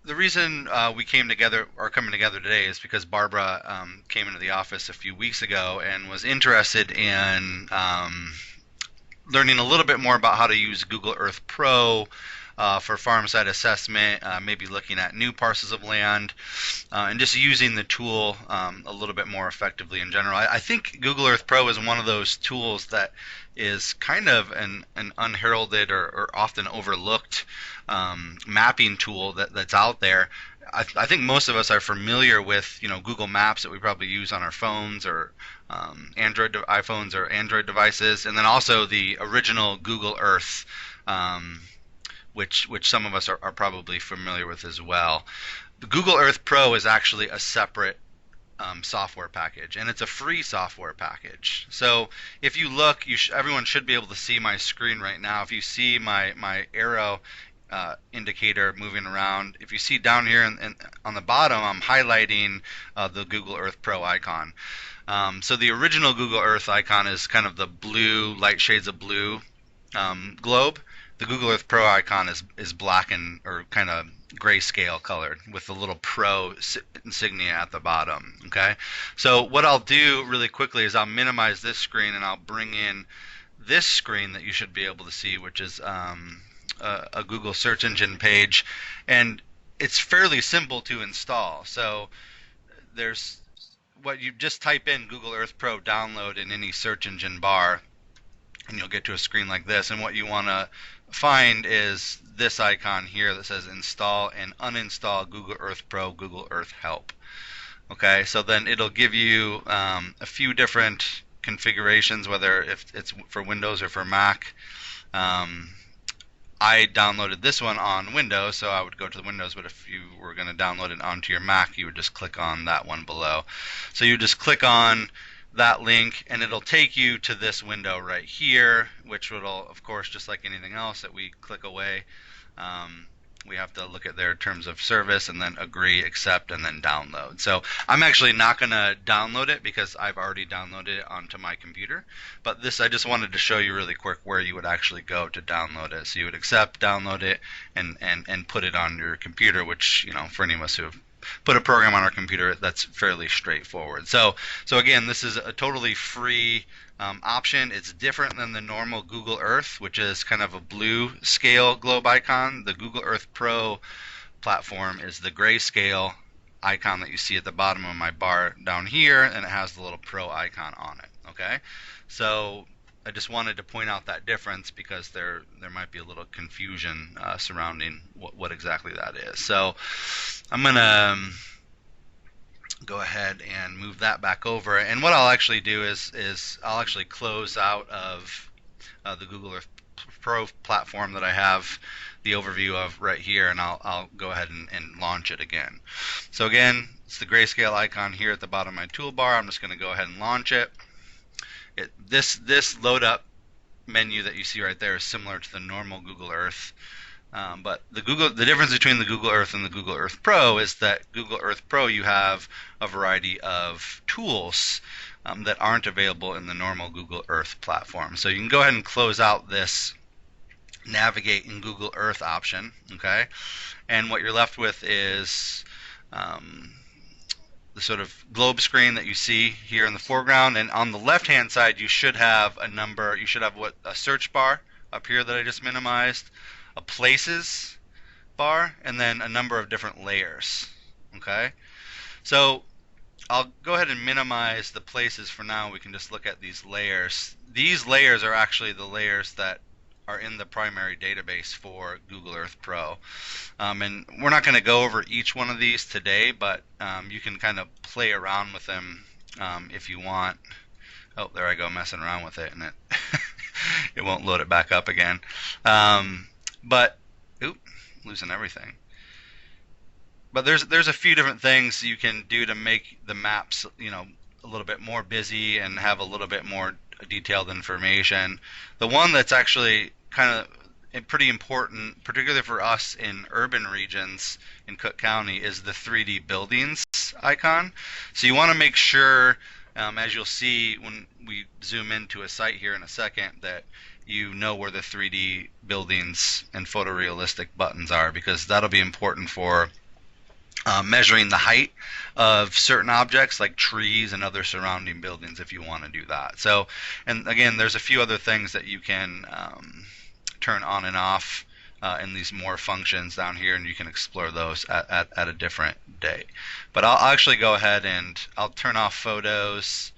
the reason we came together, or coming together today, is because Barbara came into the office a few weeks ago and was interested in learning a little bit more about how to use Google Earth Pro for farm site assessment, maybe looking at new parcels of land, and just using the tool a little bit more effectively in general. I think Google Earth Pro is one of those tools that is kind of an unheralded or often overlooked mapping tool that's out there. I think most of us are familiar with Google Maps that we probably use on our phones or iPhones or Android devices, and then also the original Google Earth, which some of us are probably familiar with as well. The Google Earth Pro is actually a separate software package, and it's a free software package. So if you look, everyone should be able to see my screen right now. If you see my arrow indicator moving around, if you see down here and on the bottom, I'm highlighting the Google Earth Pro icon. So the original Google Earth icon is kind of the blue, light shades of blue globe. The Google Earth Pro icon is black and or kind of grayscale colored with the little Pro insignia at the bottom. Okay, so what I'll do really quickly is I'll minimize this screen and I'll bring in this screen that you should be able to see, which is a Google search engine page, and it's fairly simple to install. So there's what you just type in Google Earth Pro download in any search engine bar, and you'll get to a screen like this. And what you want to find is this icon here that says install and uninstall Google Earth Pro Google Earth Help. Okay, so then it'll give you a few different configurations, whether if it's for Windows or for Mac. I downloaded this one on Windows, so I would go to the Windows, but if you were going to download it onto your Mac, you would just click on that one below. So you just click on that link and it'll take you to this window right here, which will, of course, just like anything else that we click away, we have to look at their terms of service and then agree, accept, and then download. So I'm actually not going to download it because I've already downloaded it onto my computer. But this, I just wanted to show you really quick where you would actually go to download it. So you would accept, download it, and put it on your computer, which, for any of us who have put a program on our computer, that's fairly straightforward. So again, this is a totally free option. It's different than the normal Google Earth, which is kind of a blue scale globe icon. The Google Earth Pro platform is the grayscale icon that you see at the bottom of my bar down here, and it has the little Pro icon on it. Okay, so I just wanted to point out that difference because there might be a little confusion surrounding what exactly that is. So I'm gonna go ahead and move that back over, and what I'll actually do is I'll actually close out of the Google Earth Pro platform that I have the overview of right here, and I'll go ahead and launch it again. So again, it's the grayscale icon here at the bottom of my toolbar. I'm just going to go ahead and launch it. This load up menu that you see right there is similar to the normal Google Earth. But the difference between the Google Earth and the Google Earth Pro is that Google Earth Pro, you have a variety of tools that aren't available in the normal Google Earth platform. So you can go ahead and close out this navigate in Google Earth option, okay? And what you're left with is the sort of globe screen that you see here in the foreground. And on the left-hand side, you should have a search bar up here that I just minimized, a places bar, and then a number of different layers. Okay, so I'll go ahead and minimize the places for now. We can just look at these layers. These layers are actually the layers that are in the primary database for Google Earth Pro. And we're not going to go over each one of these today, but you can kind of play around with them if you want. Oh, there I go messing around with it, and it it won't load it back up again. But losing everything. But there's a few different things you can do to make the maps, a little bit more busy and have a little bit more detailed information. The one that's actually kind of pretty important, particularly for us in urban regions in Cook County, is the 3D buildings icon. So you want to make sure, as you'll see when we zoom into a site here in a second, that you know where the 3D buildings and photorealistic buttons are, because that'll be important for measuring the height of certain objects like trees and other surrounding buildings if you want to do that. So, and again, there's a few other things that you can turn on and off in these more functions down here, and you can explore those at a different day. But I'll actually go ahead and I'll turn off photos,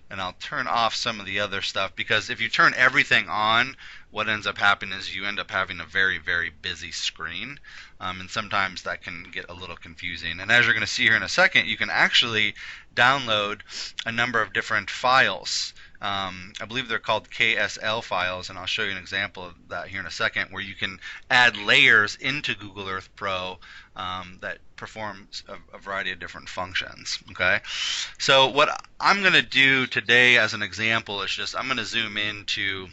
and I'll turn off some of the other stuff, because if you turn everything on, what ends up happening is you end up having a very, very busy screen, and sometimes that can get a little confusing. And as you're going to see here in a second, you can actually download a number of different files. I believe they're called KSL files, and I'll show you an example of that here in a second, where you can add layers into Google Earth Pro that performs a variety of different functions. Okay, so what I'm going to do today as an example is just I'm going to zoom into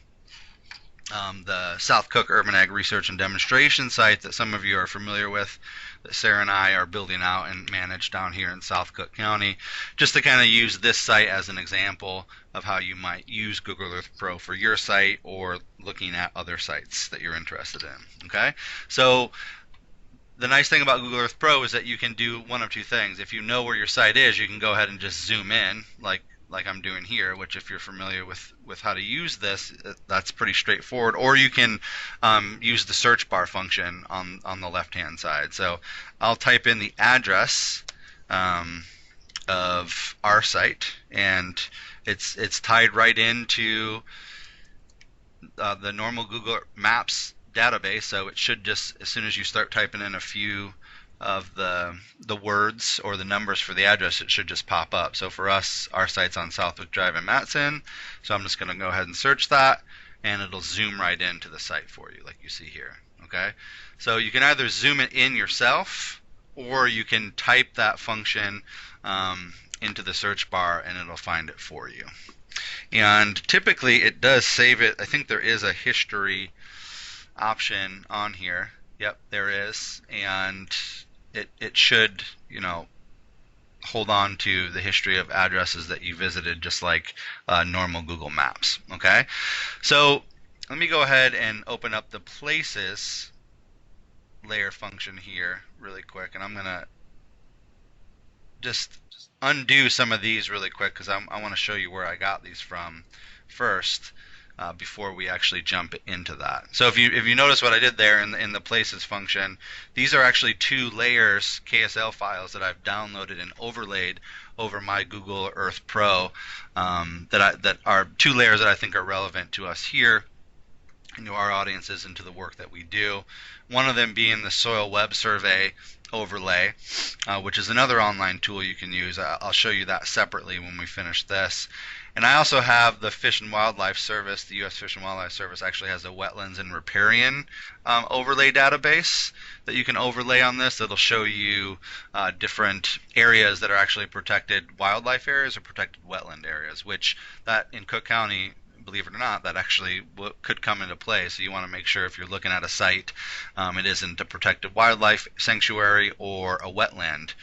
the South Cook Urban Ag Research and Demonstration site that some of you are familiar with, that Sarah and I are building out and manage down here in South Cook County, just to kind of use this site as an example of how you might use Google Earth Pro for your site or looking at other sites that you're interested in. Okay, so the nice thing about Google Earth Pro is that you can do one of two things. If you know where your site is, you can go ahead and just zoom in, like I'm doing here, which if you're familiar with how to use this, that's pretty straightforward. Or you can use the search bar function on the left-hand side. So I'll type in the address of our site, and it's tied right into the normal Google Maps database. So it should just, as soon as you start typing in a few of the words or the numbers for the address, it should just pop up. So for us, our site's on Southwick Drive in Matson, so I'm just going to go ahead and search that, and it'll zoom right into the site for you, like you see here. Okay, so you can either zoom it in yourself, or you can type that function into the search bar, and it'll find it for you. And typically, it does save it. I think there is a history option on here. Yep, there is, and it should, you know, hold on to the history of addresses that you visited, just like normal Google Maps. Okay, so let me go ahead and open up the Places layer function here really quick, and I'm gonna just undo some of these really quick, because I want to show you where I got these from first. Before we actually jump into that. So if you notice what I did there in the Places function, these are actually two layers, KSL files, that I've downloaded and overlaid over my Google Earth Pro, that are two layers that I think are relevant to us here, and to our audiences, and to the work that we do. One of them being the Soil Web Survey overlay, which is another online tool you can use. I'll show you that separately when we finish this. And I also have the Fish and Wildlife Service. The U.S. Fish and Wildlife Service actually has a wetlands and riparian overlay database that you can overlay on this. That'll show you different areas that are actually protected wildlife areas or protected wetland areas, which that in Cook County, believe it or not, that actually could come into play. So you want to make sure if you're looking at a site, it isn't a protected wildlife sanctuary or a wetland,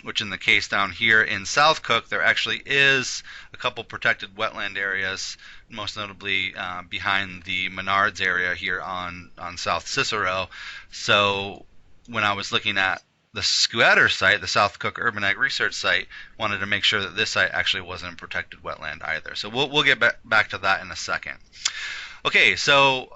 which in the case down here in South Cook, there actually is a couple protected wetland areas, most notably behind the Menards area here on South Cicero. So when I was looking at the Squatter site, the South Cook Urban Ag Research site, wanted to make sure that this site actually wasn't a protected wetland either. So we'll get back to that in a second. Okay, so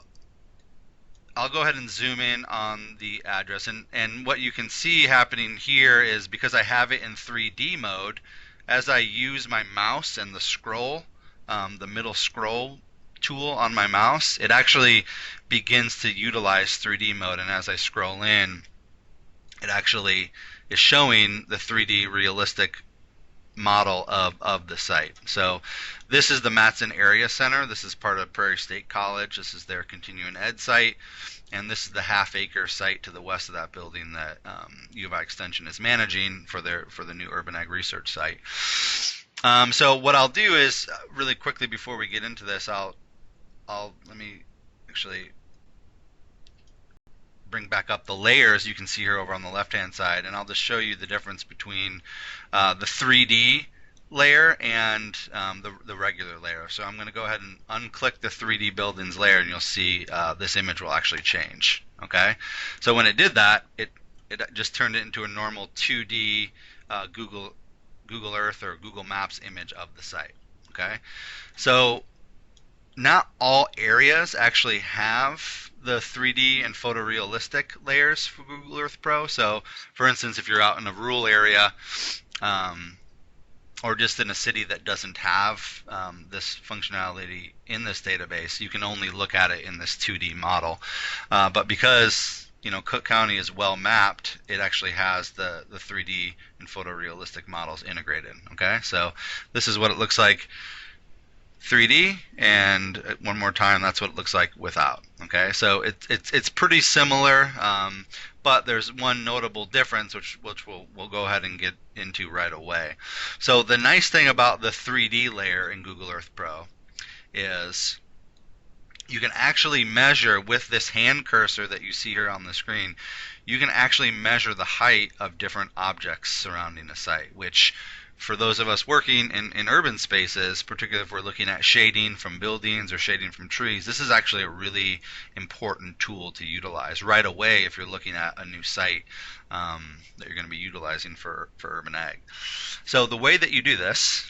I'll go ahead and zoom in on the address, and what you can see happening here is, because I have it in 3D mode, as I use my mouse and the scroll, the middle scroll tool on my mouse, it actually begins to utilize 3D mode, and as I scroll in, it actually is showing the 3D realistic model of the site. So this is the Matson Area Center. This is part of Prairie State College. This is their continuing ed site, and this is the half-acre site to the west of that building that U of I Extension is managing for the new Urban Ag Research site. So what I'll do is, really quickly before we get into this, let me actually bring back up the layers you can see here over on the left hand side, and I'll just show you the difference between the 3D layer and the regular layer. So I'm going to go ahead and unclick the 3D buildings layer, and you'll see this image will actually change. Okay, so when it did that, it it just turned it into a normal 2D Google Earth or Google Maps image of the site. Okay, so not all areas actually have the 3D and photorealistic layers for Google Earth Pro. So, for instance, if you're out in a rural area, um, or just in a city that doesn't have this functionality in this database, you can only look at it in this 2D model. But because Cook County is well mapped, it actually has the 3D and photorealistic models integrated. Okay, so this is what it looks like 3D, and one more time, that's what it looks like without. Okay, so it's pretty similar, but there's one notable difference, which we'll go ahead and get into right away. So the nice thing about the 3D layer in Google Earth Pro is you can actually measure with this hand cursor that you see here on the screen. You can actually measure the height of different objects surrounding a site, which for those of us working in urban spaces, particularly if we're looking at shading from buildings or shading from trees, this is actually a really important tool to utilize right away if you're looking at a new site that you're going to be utilizing for urban ag. So the way that you do this,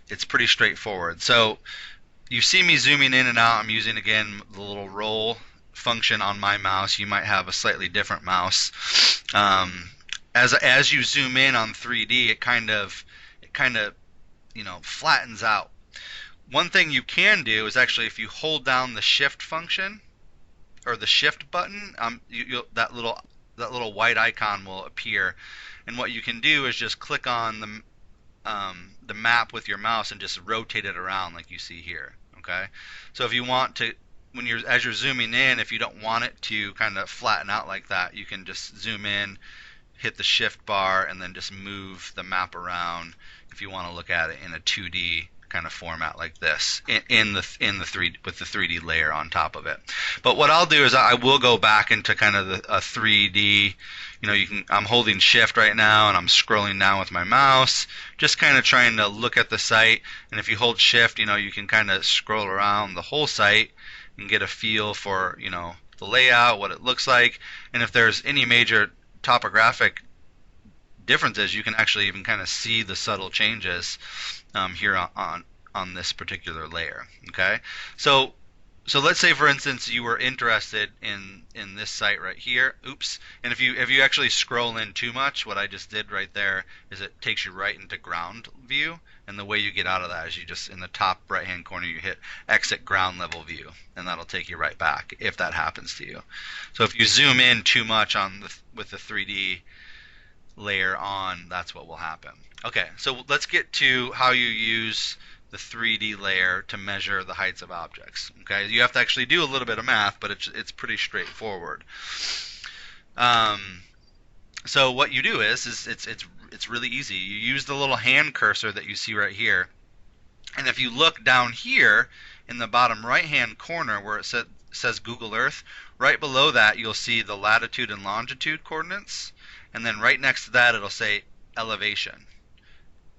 it's pretty straightforward. So you see me zooming in and out. I'm using, again, the little roll function on my mouse. You might have a slightly different mouse. As you zoom in on 3D, it kind of flattens out. One thing you can do is actually, if you hold down the shift function or the shift button, that little white icon will appear, and what you can do is just click on the map with your mouse and just rotate it around like you see here. Okay, so if you want to, as you're zooming in, if you don't want it to kind of flatten out like that, you can just zoom in, hit the shift bar, and then just move the map around if you want to look at it in a 2D kind of format like this in the 3D with the 3D layer on top of it. But what I'll do is I will go back into kind of a 3D. I'm holding shift right now and I'm scrolling down with my mouse, just kind of trying to look at the site. And if you hold shift, you can kind of scroll around the whole site and get a feel for the layout, what it looks like, and if there's any major topographic differences, you can actually even kind of see the subtle changes here on this particular layer. Okay, so let's say, for instance, you were interested in this site right here. Oops. And if you actually scroll in too much, what I just did right there is it takes you right into ground view, and the way you get out of that is you just, in the top right hand corner, you hit exit ground level view, and that'll take you right back if that happens to you. So if you zoom in too much with the 3D layer on, that's what will happen. Okay, so let's get to how you use the 3D layer to measure the heights of objects. Okay, you have to actually do a little bit of math, but it's pretty straightforward. So what you do is it's really easy. You use the little hand cursor that you see right here, and if you look down here in the bottom right hand corner where it says Google Earth, right below that you'll see the latitude and longitude coordinates, and then right next to that it'll say elevation.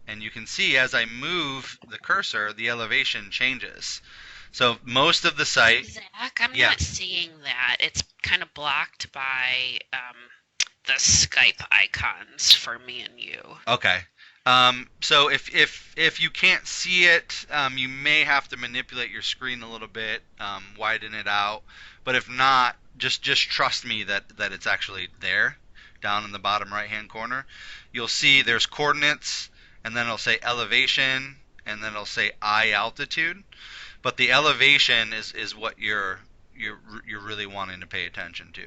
And you can see as I move the cursor, the elevation changes. So most of the site... Zach, I'm not seeing that. It's kind of blocked by the Skype icons for me and you. Okay. So if you can't see it, you may have to manipulate your screen a little bit, widen it out. But if not, just trust me that it's actually there, down in the bottom right-hand corner. You'll see there's coordinates, and then it'll say elevation, and then it'll say eye altitude. But the elevation is what you're really wanting to pay attention to.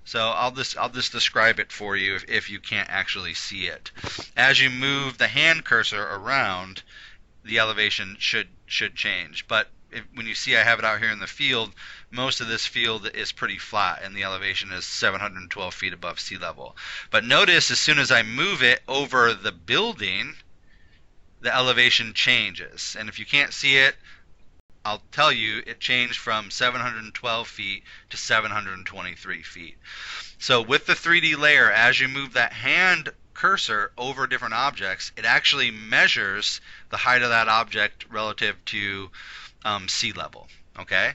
So I'll just describe it for you if you can't actually see it. As you move the hand cursor around, the elevation should change. But when you see I have it out here in the field, most of this field is pretty flat, and the elevation is 712 feet above sea level. But notice as soon as I move it over the building, the elevation changes. And if you can't see it, I'll tell you, it changed from 712 feet to 723 feet. So with the 3D layer, as you move that hand cursor over different objects, it actually measures the height of that object relative to sea level. Okay,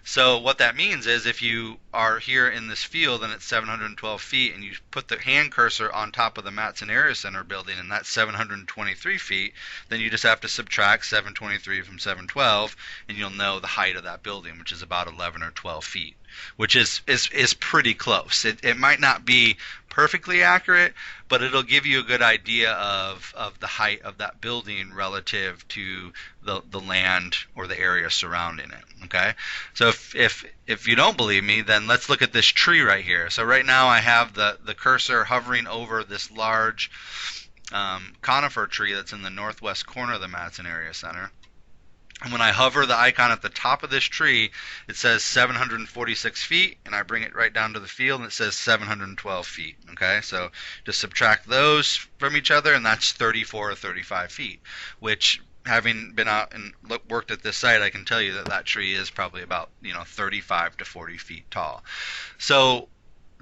so what that means is if you are here in this field and it's 712 feet and you put the hand cursor on top of the Matson Area Center building and that's 723 feet, then you just have to subtract 723 from 712 and you'll know the height of that building, which is about 11 or 12 feet, which is pretty close. It might not be perfectly accurate, but it'll give you a good idea of the height of that building relative to the land or the area surrounding it. Okay, so if you don't believe me, then let's look at this tree right here. So right now I have the cursor hovering over this large conifer tree that's in the northwest corner of the Matson Area Center. And when I hover the icon at the top of this tree, it says 746 feet, and I bring it right down to the field, and it says 712 feet. Okay, so just subtract those from each other, and that's 34 or 35 feet, which, having been out and worked at this site, I can tell you that that tree is probably about 35 to 40 feet tall. So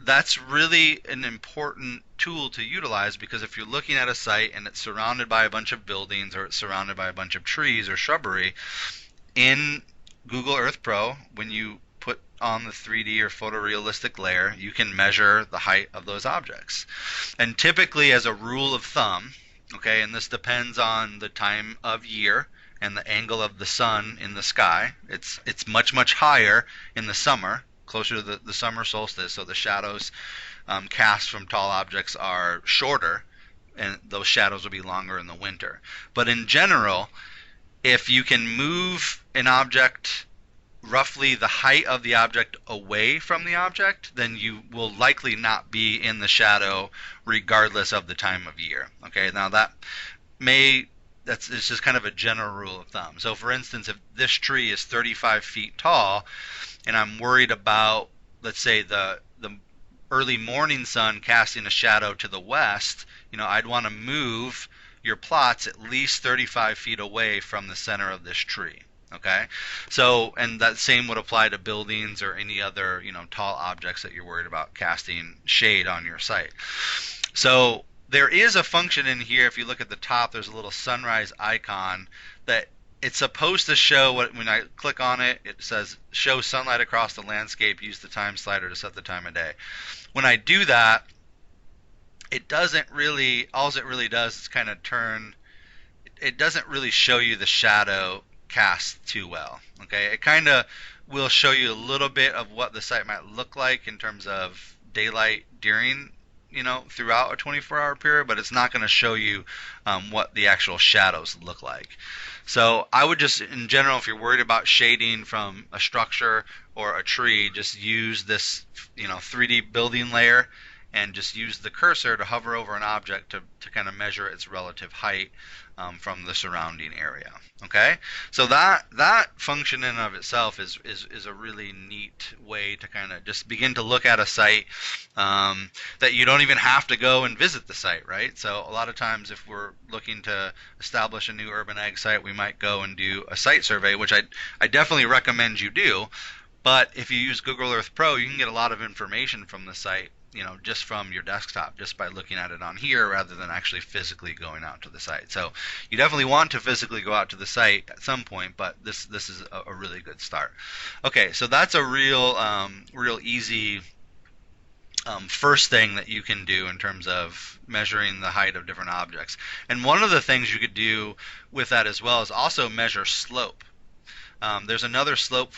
that's really an important tool to utilize, because if you're looking at a site and it's surrounded by a bunch of buildings or it's surrounded by a bunch of trees or shrubbery, in Google Earth Pro, when you put on the 3D or photorealistic layer, you can measure the height of those objects. And typically, as a rule of thumb, okay, and this depends on the time of year and the angle of the sun in the sky, it's much higher in the summer, closer to the summer solstice, so the shadows cast from tall objects are shorter, and those shadows will be longer in the winter. But in general, if you can move an object roughly the height of the object away from the object, then you will likely not be in the shadow regardless of the time of year. Okay, now it's just kind of a general rule of thumb. So for instance, if this tree is 35 feet tall, and I'm worried about, let's say, the early morning sun casting a shadow to the west, I'd want to move your plots at least 35 feet away from the center of this tree. Okay, so, and that same would apply to buildings or any other tall objects that you're worried about casting shade on your site. So there is a function in here. If you look at the top, there's a little sunrise icon that it's supposed to show when I click on it, it says show sunlight across the landscape, use the time slider to set the time of day. When I do that, it doesn't really, all it really does is kind of it doesn't really show you the shadow cast too well. Okay, it kind of will show you a little bit of what the site might look like in terms of daylight during throughout a 24-hour period, but it's not going to show you what the actual shadows look like. So I would just, in general, if you're worried about shading from a structure or a tree, just use this 3D building layer and just use the cursor to hover over an object to kind of measure its relative height from the surrounding area. Okay, so that function in and of itself is a really neat way to kind of just begin to look at a site that you don't even have to go and visit the site, right? So a lot of times if we're looking to establish a new urban ag site, we might go and do a site survey, which I definitely recommend you do. But if you use Google Earth Pro, you can get a lot of information from the site, just from your desktop, just by looking at it on here rather than actually physically going out to the site. So you definitely want to physically go out to the site at some point, but this is a really good start. Okay, so that's a real easy first thing that you can do in terms of measuring the height of different objects. And one of the things you could do with that as well is also measure slope. There's another slope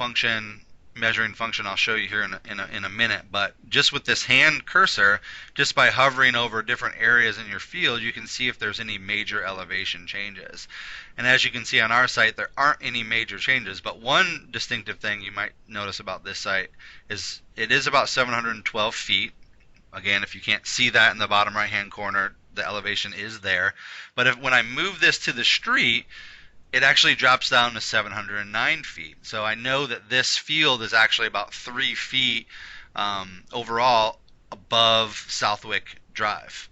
measuring function I'll show you here in a minute, but just with this hand cursor, just by hovering over different areas in your field, you can see if there's any major elevation changes. And as you can see on our site, there aren't any major changes, but one distinctive thing you might notice about this site is it is about 712 feet. Again, if you can't see that in the bottom right hand corner, the elevation is there. But when I move this to the street, it actually drops down to 709 feet. So I know that this field is actually about 3 feet overall above Southwick Drive.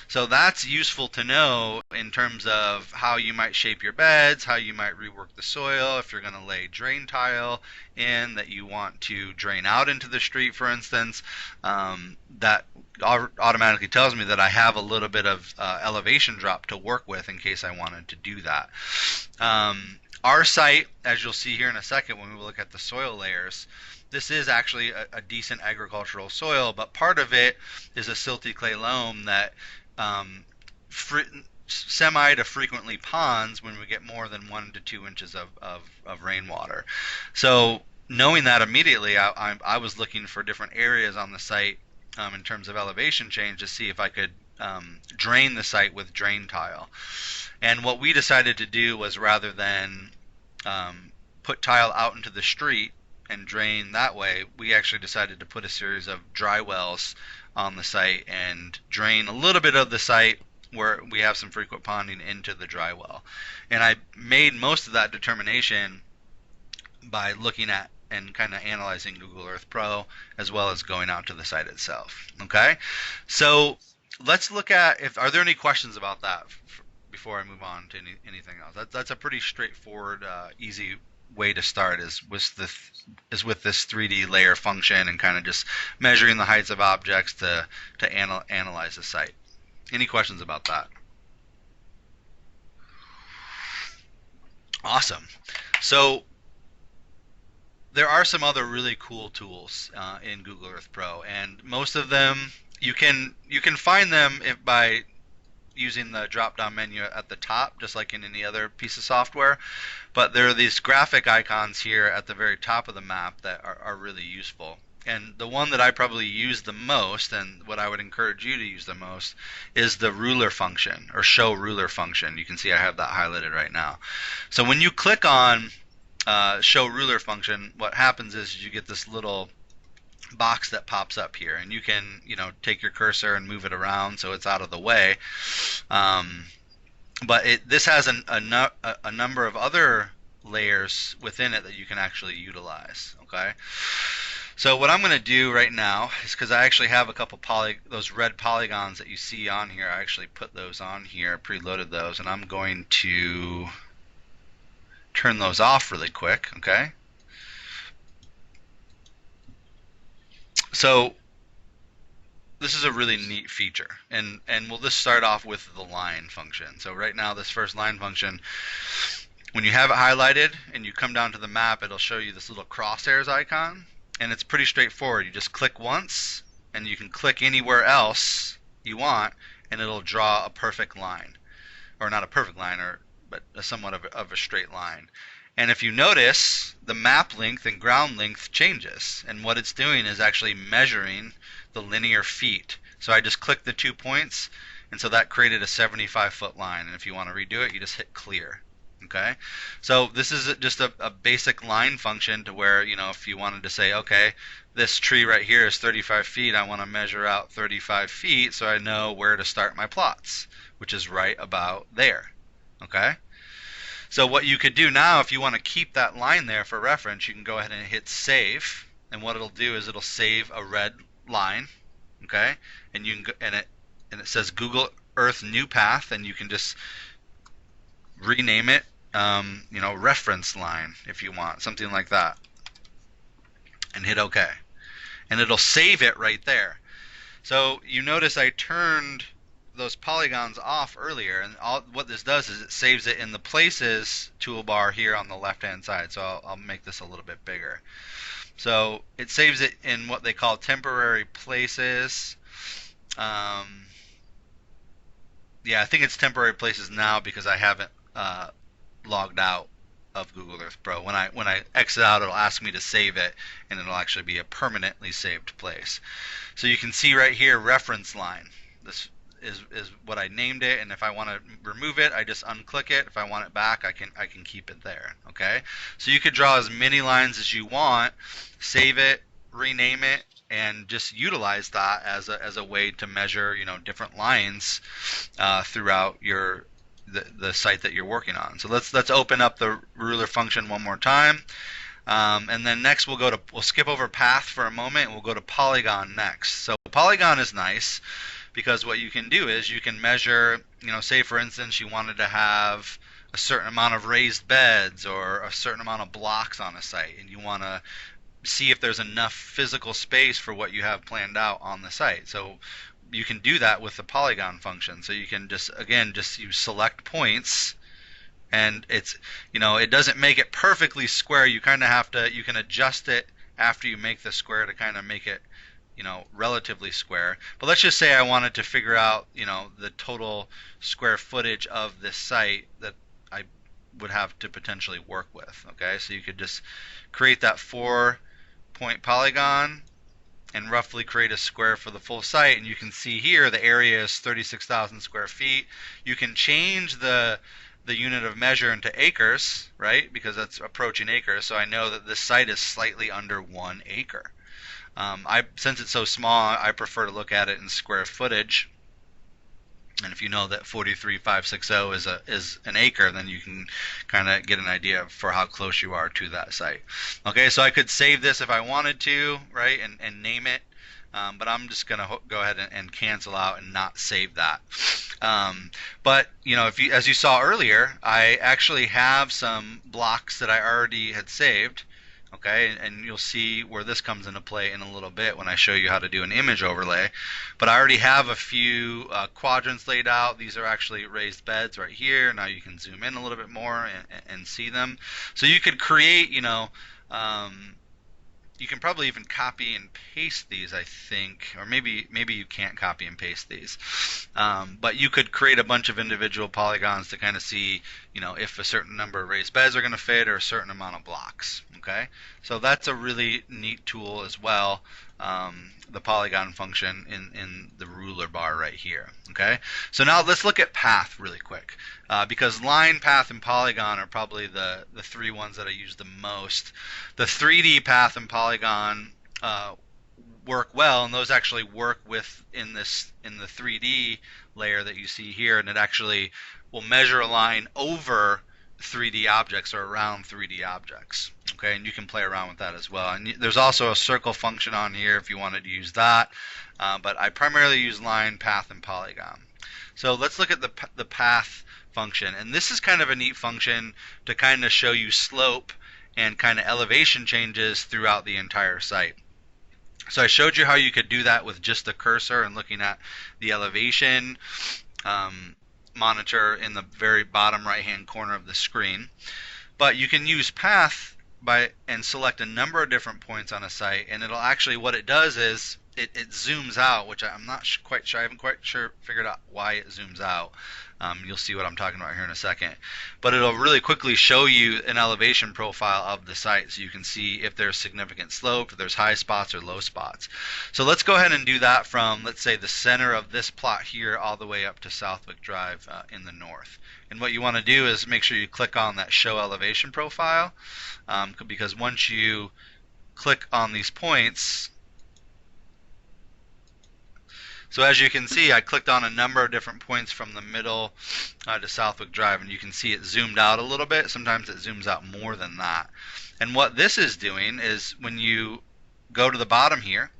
So that's useful to know in terms of how you might shape your beds, how you might rework the soil, if you're going to lay drain tile in that you want to drain out into the street, for instance. That automatically tells me that I have a little bit of elevation drop to work with in case I wanted to do that. Our site, as you'll see here in a second when we look at the soil layers, this is actually a decent agricultural soil, but part of it is a silty clay loam that um, semi to frequently ponds when we get more than 1 to 2 inches of rainwater. So knowing that immediately, I was looking for different areas on the site in terms of elevation change to see if I could drain the site with drain tile. And what we decided to do was, rather than put tile out into the street and drain that way, we actually decided to put a series of dry wells on the site and drain a little bit of the site where we have some frequent ponding into the dry well. And I made most of that determination by looking at and kind of analyzing Google Earth Pro, as well as going out to the site itself. Okay, so let's look at, if are there any questions about that before I move on to anything else. That's a pretty straightforward, easy way to start, is with this 3D layer function and kind of just measuring the heights of objects to analyze the site. Any questions about that? Awesome. So there are some other really cool tools in Google Earth Pro, and most of them you can find them by using the drop-down menu at the top, just like in any other piece of software. But there are these graphic icons here at the very top of the map that are really useful. And the one that I probably use the most, and what I would encourage you to use the most, is the ruler function, or show ruler function. You can see I have that highlighted right now. So when you click on show ruler function, what happens is you get this little box that pops up here, and you can take your cursor and move it around so it's out of the way. But this has a number of other layers within it that you can actually utilize. Okay, so what I'm going to do right now is, because I actually have a couple those red polygons that you see on here, I actually put those on here, preloaded those, and I'm going to turn those off really quick. Okay, so this is a really neat feature, and we'll just start off with the line function. So right now, this first line function, when you have it highlighted and you come down to the map, it'll show you this little crosshairs icon, and it's pretty straightforward. You just click once, and you can click anywhere else you want, and it'll draw a perfect line, or not a perfect line, but somewhat of a straight line. And if you notice, the map length and ground length changes, and what it's doing is actually measuring the linear feet. So I just clicked the 2 points, and so that created a 75-foot line. And if you want to redo it, you just hit clear. Okay, so this is just a basic line function to where, if you wanted to say, okay, this tree right here is 35 feet, I want to measure out 35 feet so I know where to start my plots, which is right about there. Okay, so what you could do now, if you want to keep that line there for reference, you can go ahead and hit save, and what it'll do is it'll save a red line. Okay, and you can and it says Google Earth new path, and you can just rename it reference line if you want, something like that, and hit OK, and it'll save it right there. So you notice I turned those polygons off earlier, and what this does is it saves it in the places toolbar here on the left hand side. So I'll make this a little bit bigger. So it saves it in what they call temporary places. Yeah, I think it's temporary places now because I haven't logged out of Google Earth Pro. When I exit out, it'll ask me to save it, and it'll actually be a permanently saved place. So you can see right here, reference line. This is what I named it, and if I want to remove it, I just unclick it. If I want it back, I can keep it there. Okay, so you could draw as many lines as you want, save it, rename it, and just utilize that as a way to measure different lines throughout the site that you're working on. So let's open up the ruler function one more time, and then next we'll skip over path for a moment, and we'll go to Polygon next. So Polygon is nice because what you can do is you can measure, say for instance you wanted to have a certain amount of raised beds or a certain amount of blocks on a site, and you want to see if there's enough physical space for what you have planned out on the site. So you can do that with the polygon function. So you can you select points And it's, it doesn't make it perfectly square. You kind of have to, you can adjust it after you make the square to kind of make it, relatively square. But let's just say I wanted to figure out, the total square footage of this site that I would have to potentially work with. Okay, so you could just create that 4-point polygon and roughly create a square for the full site. And you can see here the area is 36,000 square feet. You can change the unit of measure into acres, right? Because that's approaching acres. So I know that this site is slightly under 1 acre. Since it's so small, I prefer to look at it in square footage. And if you know that 43,560 is an acre, then you can kind of get an idea for how close you are to that site. Okay, so I could save this if I wanted to, right, and name it. But I'm just going to go ahead and cancel out and not save that. But as you saw earlier, I actually have some blocks that I already had saved. Okay, and you'll see where this comes into play in a little bit when I show you how to do an image overlay. But I already have a few quadrants laid out. These are actually raised beds right here. Now you can zoom in a little bit more and see them. So you could create, you can probably even copy and paste these, I think, or maybe you can't copy and paste these. But you could create a bunch of individual polygons to kind of see, if a certain number of raised beds are going to fit or a certain amount of blocks. Okay, so that's a really neat tool as well. The polygon function in the ruler bar right here. Okay, so now let's look at path really quick, because line, path, and polygon are probably the three ones that I use the most. The 3D path and polygon work well, and those actually work in the 3D layer that you see here, and it actually will measure a line over 3D objects or around 3D objects. Okay, and you can play around with that as well. And there's also a circle function on here if you wanted to use that, but I primarily use line, path, and polygon. So let's look at the path function, and this is kind of a neat function to kind of show you slope and kind of elevation changes throughout the entire site. So I showed you how you could do that with just the cursor and looking at the elevation monitor in the very bottom right hand corner of the screen. But you can use path and select a number of different points on a site, and it'll actually, what it does is it zooms out, which I'm not quite sure, I haven't quite figured out why it zooms out. You'll see what I'm talking about here in a second. But it'll really quickly show you an elevation profile of the site, so you can see if there's significant slope, if there's high spots or low spots. So let's go ahead and do that from, let's say, the center of this plot here all the way up to Southwick Drive in the north. And what you want to do is make sure you click on that show elevation profile, because once you click on these points, so as you can see, I clicked on a number of different points from the middle to Southwick Drive, and you can see it zoomed out a little bit. Sometimes it zooms out more than that. And what this is doing is when you go to the bottom here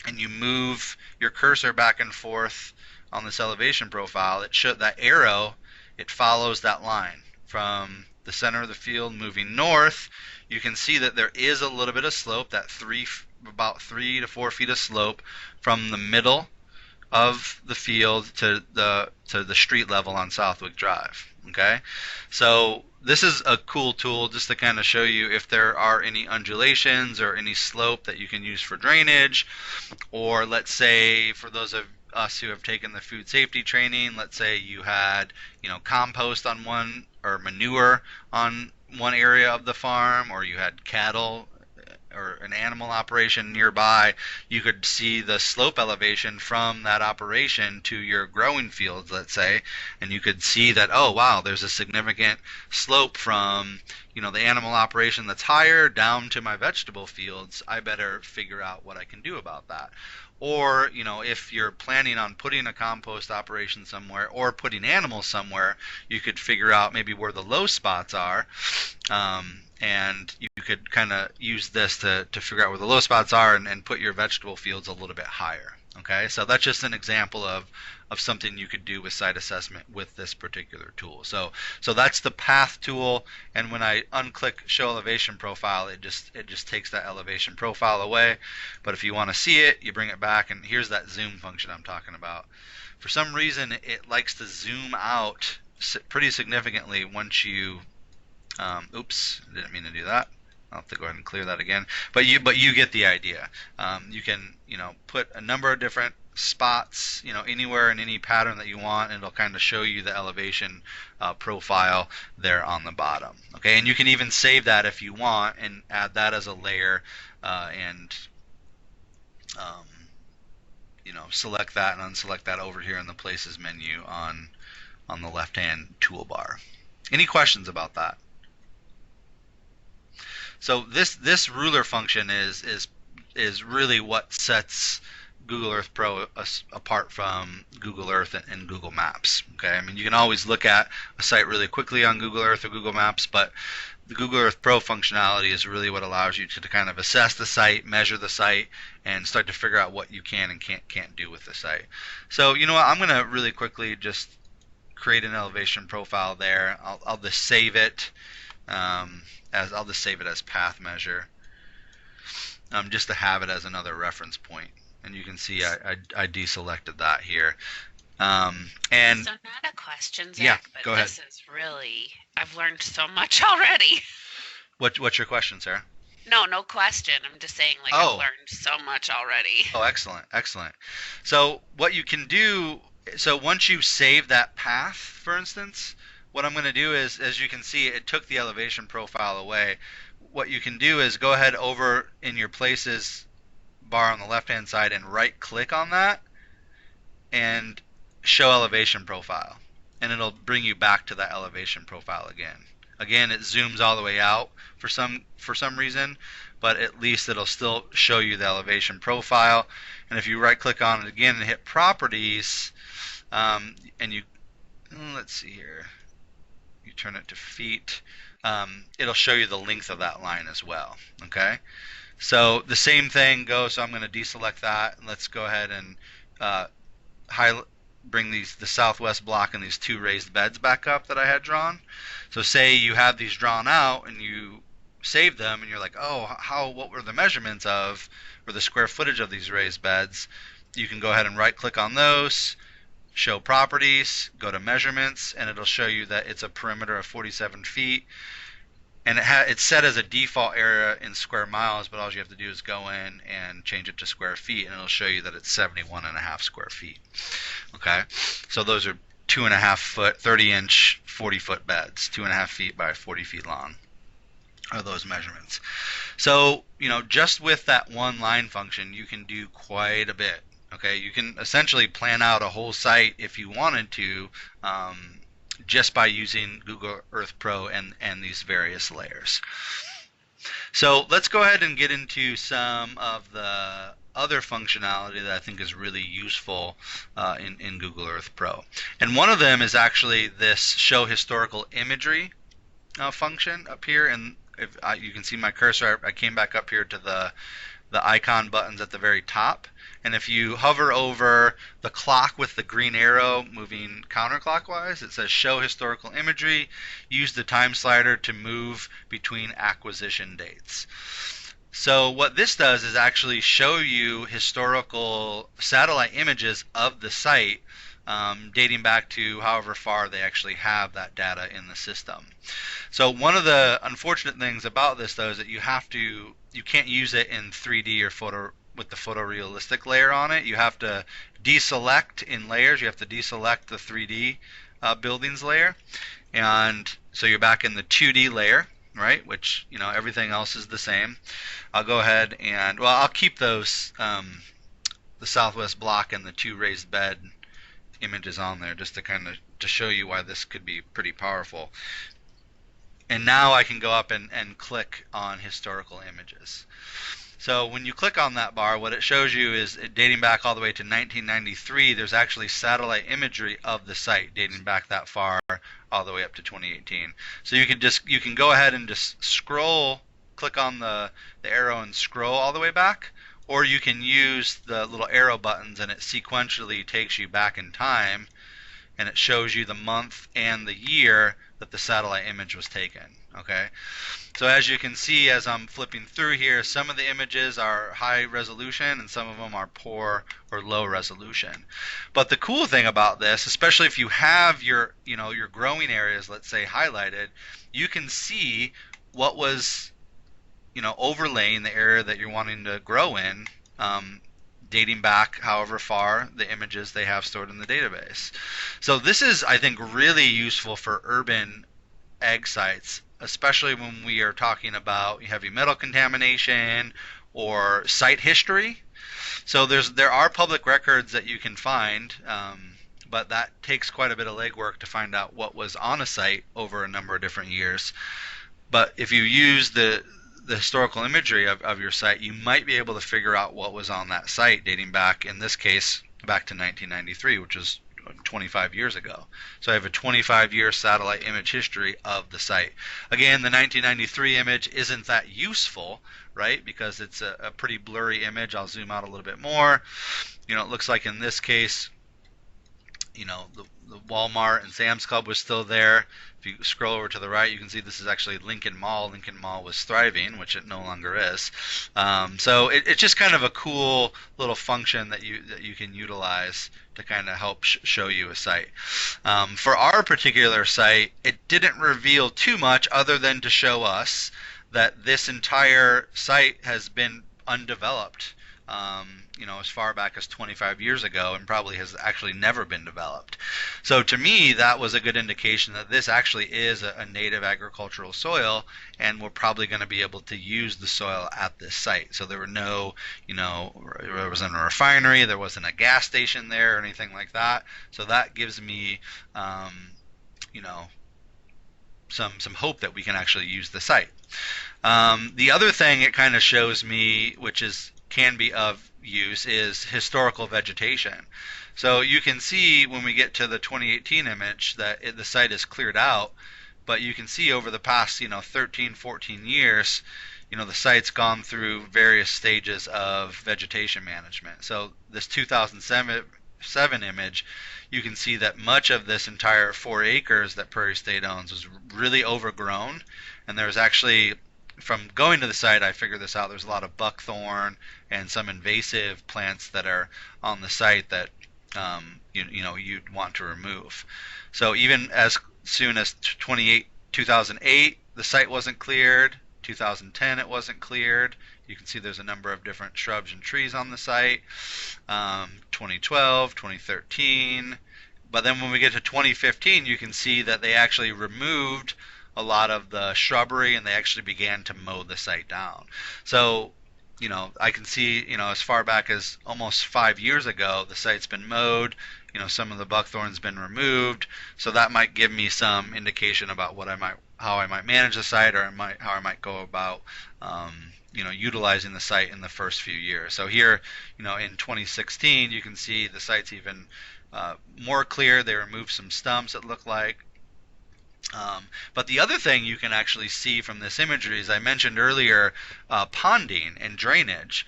and you move your cursor back and forth on this elevation profile, that arrow, it follows that line from the center of the field moving north. You can see that there is a little bit of slope, about 3 to 4 feet of slope from the middle of the field to the street level on Southwick Drive. Okay, so this is a cool tool just to kind of show you if there are any undulations or any slope that you can use for drainage, or let's say for those of us who have taken the food safety training, let's say you had compost on one, or manure on one area of the farm, or you had cattle or an animal operation nearby, you could see the slope elevation from that operation to your growing fields, let's say, and you could see that, oh wow, there's a significant slope from the animal operation that's higher down to my vegetable fields. I better figure out what I can do about that. Or if you're planning on putting a compost operation somewhere or putting animals somewhere, you could figure out maybe where the low spots are, and you could kind of use this to figure out where the low spots are and put your vegetable fields a little bit higher. Okay, so that's just an example of something you could do with site assessment with this particular tool. So that's the path tool, and when I unclick show elevation profile, it just takes that elevation profile away. But if you want to see it, you bring it back, and here's that zoom function I'm talking about. For some reason, it likes to zoom out pretty significantly once you, oops, didn't mean to do that. I'll have to go ahead and clear that again. But you get the idea. You can, put a number of different spots, anywhere in any pattern that you want, and it'll kind of show you the elevation profile there on the bottom. Okay, and you can even save that if you want and add that as a layer, and select that and unselect that over here in the Places menu on the left-hand toolbar. Any questions about that? So this ruler function is really what sets Google Earth Pro apart from Google Earth and Google Maps. Okay, I mean, you can always look at a site really quickly on Google Earth or Google Maps, but the Google Earth Pro functionality is really what allows you to kind of assess the site, measure the site, and start to figure out what you can and can't do with the site. So you know what? I'm going to really quickly just create an elevation profile there. I'll just save it as path measure, just to have it as another reference point. And you can see I deselected that here. And so not a question, Zach, yeah, but go ahead. This is really, I've learned so much already. What's your question, Sarah? No question. I'm just saying, like, I've learned so much already. Oh, excellent. So what you can do, so once you save that path, for instance, what I'm going to do is, as you can see, it took the elevation profile away. What you can do is go ahead over in your Places bar on the left-hand side and right-click on that and show elevation profile, and it'll bring you back to that elevation profile again. Again, it zooms all the way out for some reason, but at least it'll still show you the elevation profile. And if you right-click on it again and hit Properties, and you, let's see here, you turn it to feet, it'll show you the length of that line as well. Okay, so the same thing goes. So I'm going to deselect that, and let's go ahead and bring the southwest block and these two raised beds back up that I had drawn. So say you have these drawn out and you save them and you're like, oh, what were the measurements of, or the square footage of these raised beds? You can go ahead and right click on those, show properties, go to measurements, and it'll show you that it's a perimeter of 47 feet. And it's set as a default area in square miles, but all you have to do is go in and change it to square feet, and it'll show you that it's 71.5 square feet. Okay, so those are 2.5 foot, 30-inch, 40-foot beds, 2.5 feet by 40 feet long are those measurements. So just with that one line function, you can do quite a bit. Okay, you can essentially plan out a whole site if you wanted to, just by using Google Earth Pro and these various layers. So let's go ahead and get into some of the other functionality that I think is really useful in Google Earth Pro. And one of them is actually this Show Historical Imagery function up here. And if you can see my cursor, I came back up here to the icon buttons at the very top. And if you hover over the clock with the green arrow moving counterclockwise, it says Show Historical Imagery. Use the time slider to move between acquisition dates. So what this does is actually show you historical satellite images of the site, dating back to however far they actually have that data in the system. So one of the unfortunate things about this, though, is that you can't use it in 3D or with the photorealistic layer on it. You have to deselect in layers. You have to deselect the 3D buildings layer, and so you're back in the 2D layer, right? Which everything else is the same. I'll go ahead and I'll keep those the southwest block and the two raised bed images on there just to show you why this could be pretty powerful. And now I can go up and click on historical images. So when you click on that bar, what it shows you is dating back all the way to 1993. There's actually satellite imagery of the site dating back that far, all the way up to 2018. So you can go ahead and just scroll, click on the arrow and scroll all the way back, or you can use the little arrow buttons and it sequentially takes you back in time, and it shows you the month and the year that the satellite image was taken. Okay, so as you can see, as I'm flipping through here, some of the images are high resolution and some of them are poor or low resolution. But the cool thing about this, especially if you have your, your growing areas, let's say, highlighted, you can see what was, overlaying the area that you're wanting to grow in, dating back however far the images they have stored in the database. So this is, I think, really useful for urban ag sites, especially when we are talking about heavy metal contamination or site history. So there are public records that you can find, but that takes quite a bit of legwork to find out what was on a site over a number of different years. But if you use the historical imagery of your site, you might be able to figure out what was on that site dating back, in this case, back to 1993, which is 25 years ago. So I have a 25-year satellite image history of the site. Again, the 1993 image isn't that useful, right? Because it's a pretty blurry image. I'll zoom out a little bit more. It looks like in this case, the Walmart and Sam's Club was still there. If you scroll over to the right, you can see this is actually Lincoln Mall. Lincoln Mall was thriving, which it no longer is. So it's just kind of a cool little function that you can utilize to kind of help show you a site. For our particular site, it didn't reveal too much other than to show us that this entire site has been undeveloped. As far back as 25 years ago, and probably has actually never been developed. So to me, that was a good indication that this actually is a native agricultural soil, and we're probably going to be able to use the soil at this site. So there were no, there wasn't a refinery, there wasn't a gas station there or anything like that. So that gives me, some hope that we can actually use the site. The other thing it kind of shows me, which can be of use, is historical vegetation. So you can see when we get to the 2018 image that the site is cleared out, but you can see over the past 13, 14 years, the site's gone through various stages of vegetation management. So this 2007 image, you can see that much of this entire 4 acres that Prairie State owns was really overgrown, and there's actually, from going to the site, I figured this out. There's a lot of buckthorn and some invasive plants that are on the site that you'd want to remove. So even as soon as 2008, the site wasn't cleared. 2010, it wasn't cleared. You can see there's a number of different shrubs and trees on the site. 2012, 2013. But then when we get to 2015, you can see that they actually removed a lot of the shrubbery, and they actually began to mow the site down. So, I can see, as far back as almost 5 years ago, the site's been mowed. Some of the buckthorn's been removed. So that might give me some indication about how I might manage the site, or how I might go about, utilizing the site in the first few years. So here, in 2016, you can see the site's even more clear. They removed some stumps, it looked like. But the other thing you can actually see from this imagery, as I mentioned earlier, ponding and drainage.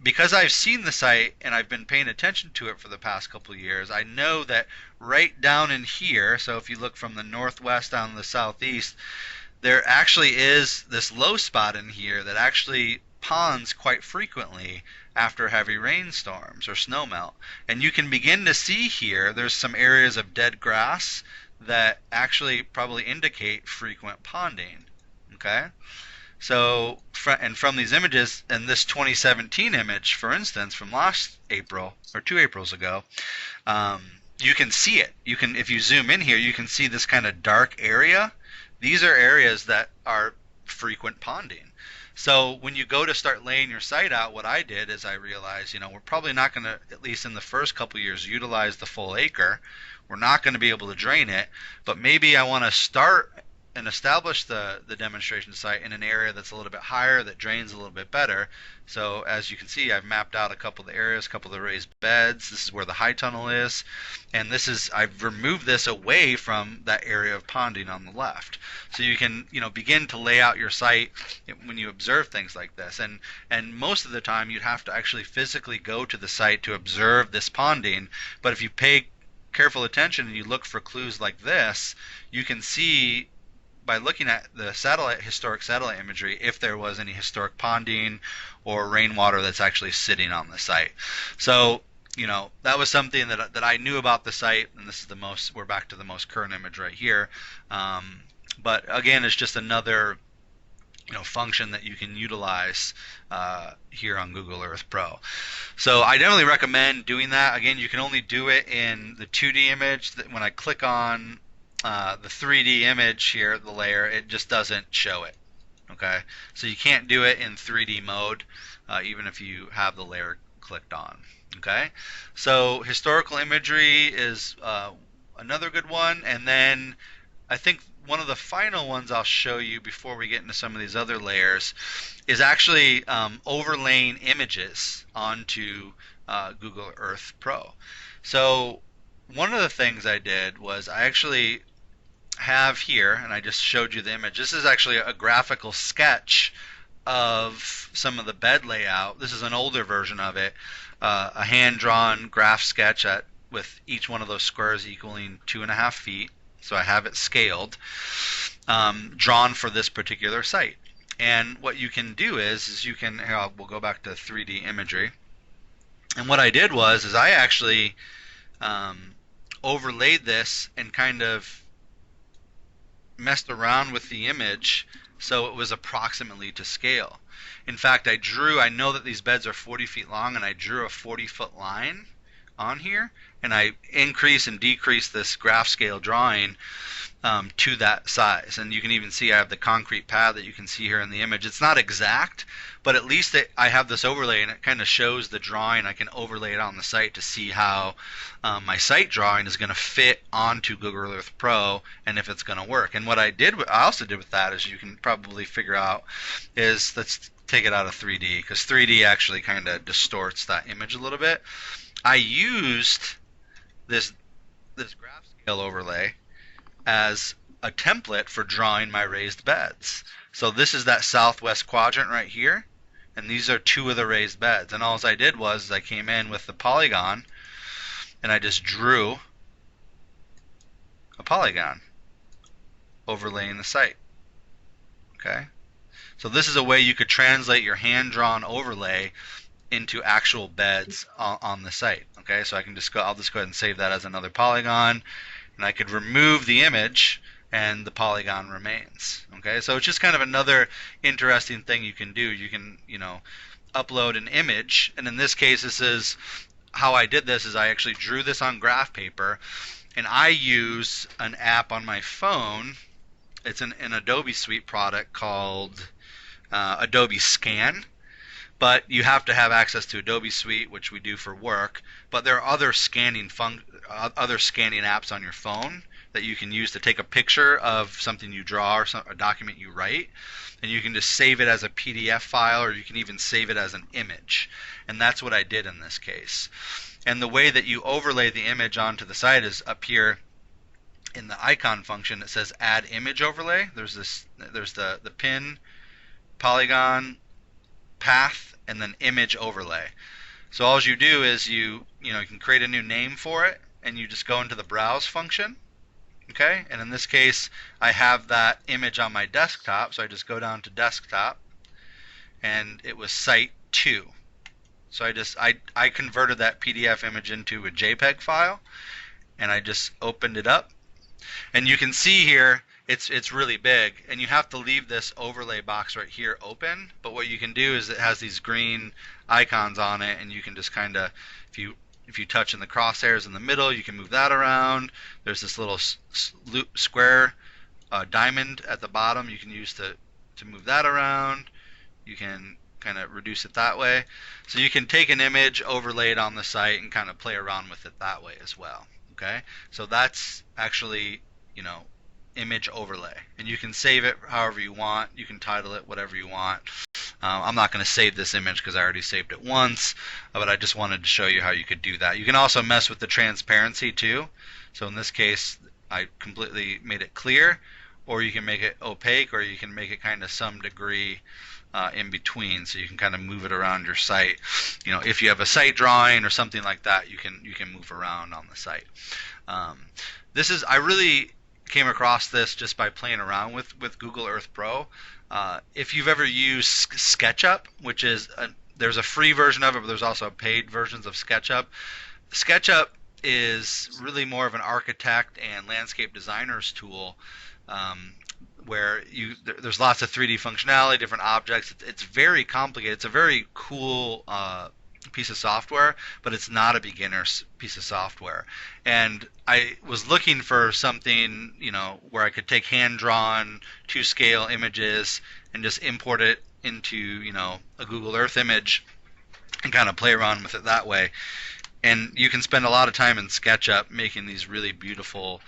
Because I've seen the site and I've been paying attention to it for the past couple of years, I know that right down in here, so if you look from the northwest down to the southeast, there actually is this low spot in here that actually ponds quite frequently after heavy rainstorms or snowmelt. And you can begin to see here, there's some areas of dead grass that actually probably indicate frequent ponding. Okay, so from these images, and this 2017 image, for instance, from last April or 2 Aprils ago, you can see it. If you zoom in here, you can see this kind of dark area. These are areas that are frequent ponding. So when you go to start laying your site out, what I did is I realized, we're probably not going to, at least in the first couple of years, utilize the full acre. We're not going to be able to drain it, but maybe I want to start and establish the demonstration site in an area that's a little bit higher, that drains a little bit better. So as you can see, I've mapped out a couple of the areas, a couple of the raised beds. This is where the high tunnel is, and I've removed this away from that area of ponding on the left. So you can begin to lay out your site when you observe things like this. And most of the time you'd have to actually physically go to the site to observe this ponding. But if you pay careful attention and you look for clues like this, you can see by looking at the historic satellite imagery, if there was any historic ponding or rainwater that's actually sitting on the site. So, that was something that I knew about the site, and this is we're back to the most current image right here. But again, it's just another function that you can utilize here on Google Earth Pro. So I definitely recommend doing that. Again, you can only do it in the 2D image. When I click on the 3D image here, the layer, it just doesn't show it. Okay, so you can't do it in 3D mode, even if you have the layer clicked on. Okay, so historical imagery is another good one, and then I think one of the final ones I'll show you before we get into some of these other layers is actually overlaying images onto Google Earth Pro. So one of the things I did was I actually have here, and I just showed you the image. This is actually a graphical sketch of some of the bed layout. This is an older version of it, a hand-drawn graph sketch with each one of those squares equaling 2.5 feet. So I have it scaled, drawn for this particular site. And what you can do is you can, we'll go back to 3D imagery. And what I did was I actually overlaid this and kind of messed around with the image so it was approximately to scale. In fact, I know that these beds are 40 feet long, and I drew a 40-foot line on here, and I increase and decrease this graph scale drawing to that size. And you can even see I have the concrete pad that you can see here in the image. It's not exact, but at least I have this overlay, and it kind of shows the drawing. I can overlay it on the site to see how my site drawing is going to fit onto Google Earth Pro and if it's going to work. And what I also did with that, as you can probably figure out, is let's take it out of 3D, because 3D actually kind of distorts that image a little bit. I used this graph scale overlay as a template for drawing my raised beds. So this is that southwest quadrant right here, and these are 2 of the raised beds. And all I did was I came in with the polygon, and I just drew a polygon overlaying the site. Okay, so this is a way you could translate your hand-drawn overlay into actual beds on the site. Okay, so I'll just go ahead and save that as another polygon, and I could remove the image and the polygon remains. Okay, so it's just kind of another interesting thing you can do. You can, upload an image, and in this case, this is how I did this. Is I actually drew this on graph paper, and I use an app on my phone. It's an Adobe Suite product called Adobe Scan. But you have to have access to Adobe Suite, which we do for work. But there are other scanning apps on your phone that you can use to take a picture of something you draw or a document you write, and you can just save it as a PDF file, or you can even save it as an image. And that's what I did in this case. And the way that you overlay the image onto the site is up here in the icon function. It says Add Image Overlay. There's the pin, polygon, path, and then image overlay. So all you do is you can create a new name for it, and you just go into the browse function. Okay, and in this case I have that image on my desktop, so I just go down to desktop, and it was site 2. So I converted that PDF image into a JPEG file, and I just opened it up, and you can see here it's really big, and you have to leave this overlay box right here open. But what you can do is it has these green icons on it, and you can just kind of, if you touch in the crosshairs in the middle, you can move that around. There's this little square diamond at the bottom you can use to move that around. You can kind of reduce it that way. So you can take an image, overlay it on the site, and kind of play around with it that way as well. Okay, so that's actually image overlay, and you can save it however you want. You can title it whatever you want. I'm not going to save this image because I already saved it once, but I just wanted to show you how you could do that. You can also mess with the transparency too. So in this case I completely made it clear, or you can make it opaque, or you can make it kind of some degree in between, so you can kind of move it around your site. If you have a site drawing or something like that, you can move around on the site. I really came across this just by playing around with Google Earth Pro. If you've ever used SketchUp, which is there's a free version of it, but there's also paid versions of SketchUp. SketchUp is really more of an architect and landscape designer's tool, where there's lots of 3D functionality, different objects. It's very complicated. It's a very cool piece of software, but it's not a beginner's piece of software. And I was looking for something, where I could take hand-drawn to-scale images and just import it into, a Google Earth image and kind of play around with it that way. And you can spend a lot of time in SketchUp making these really beautiful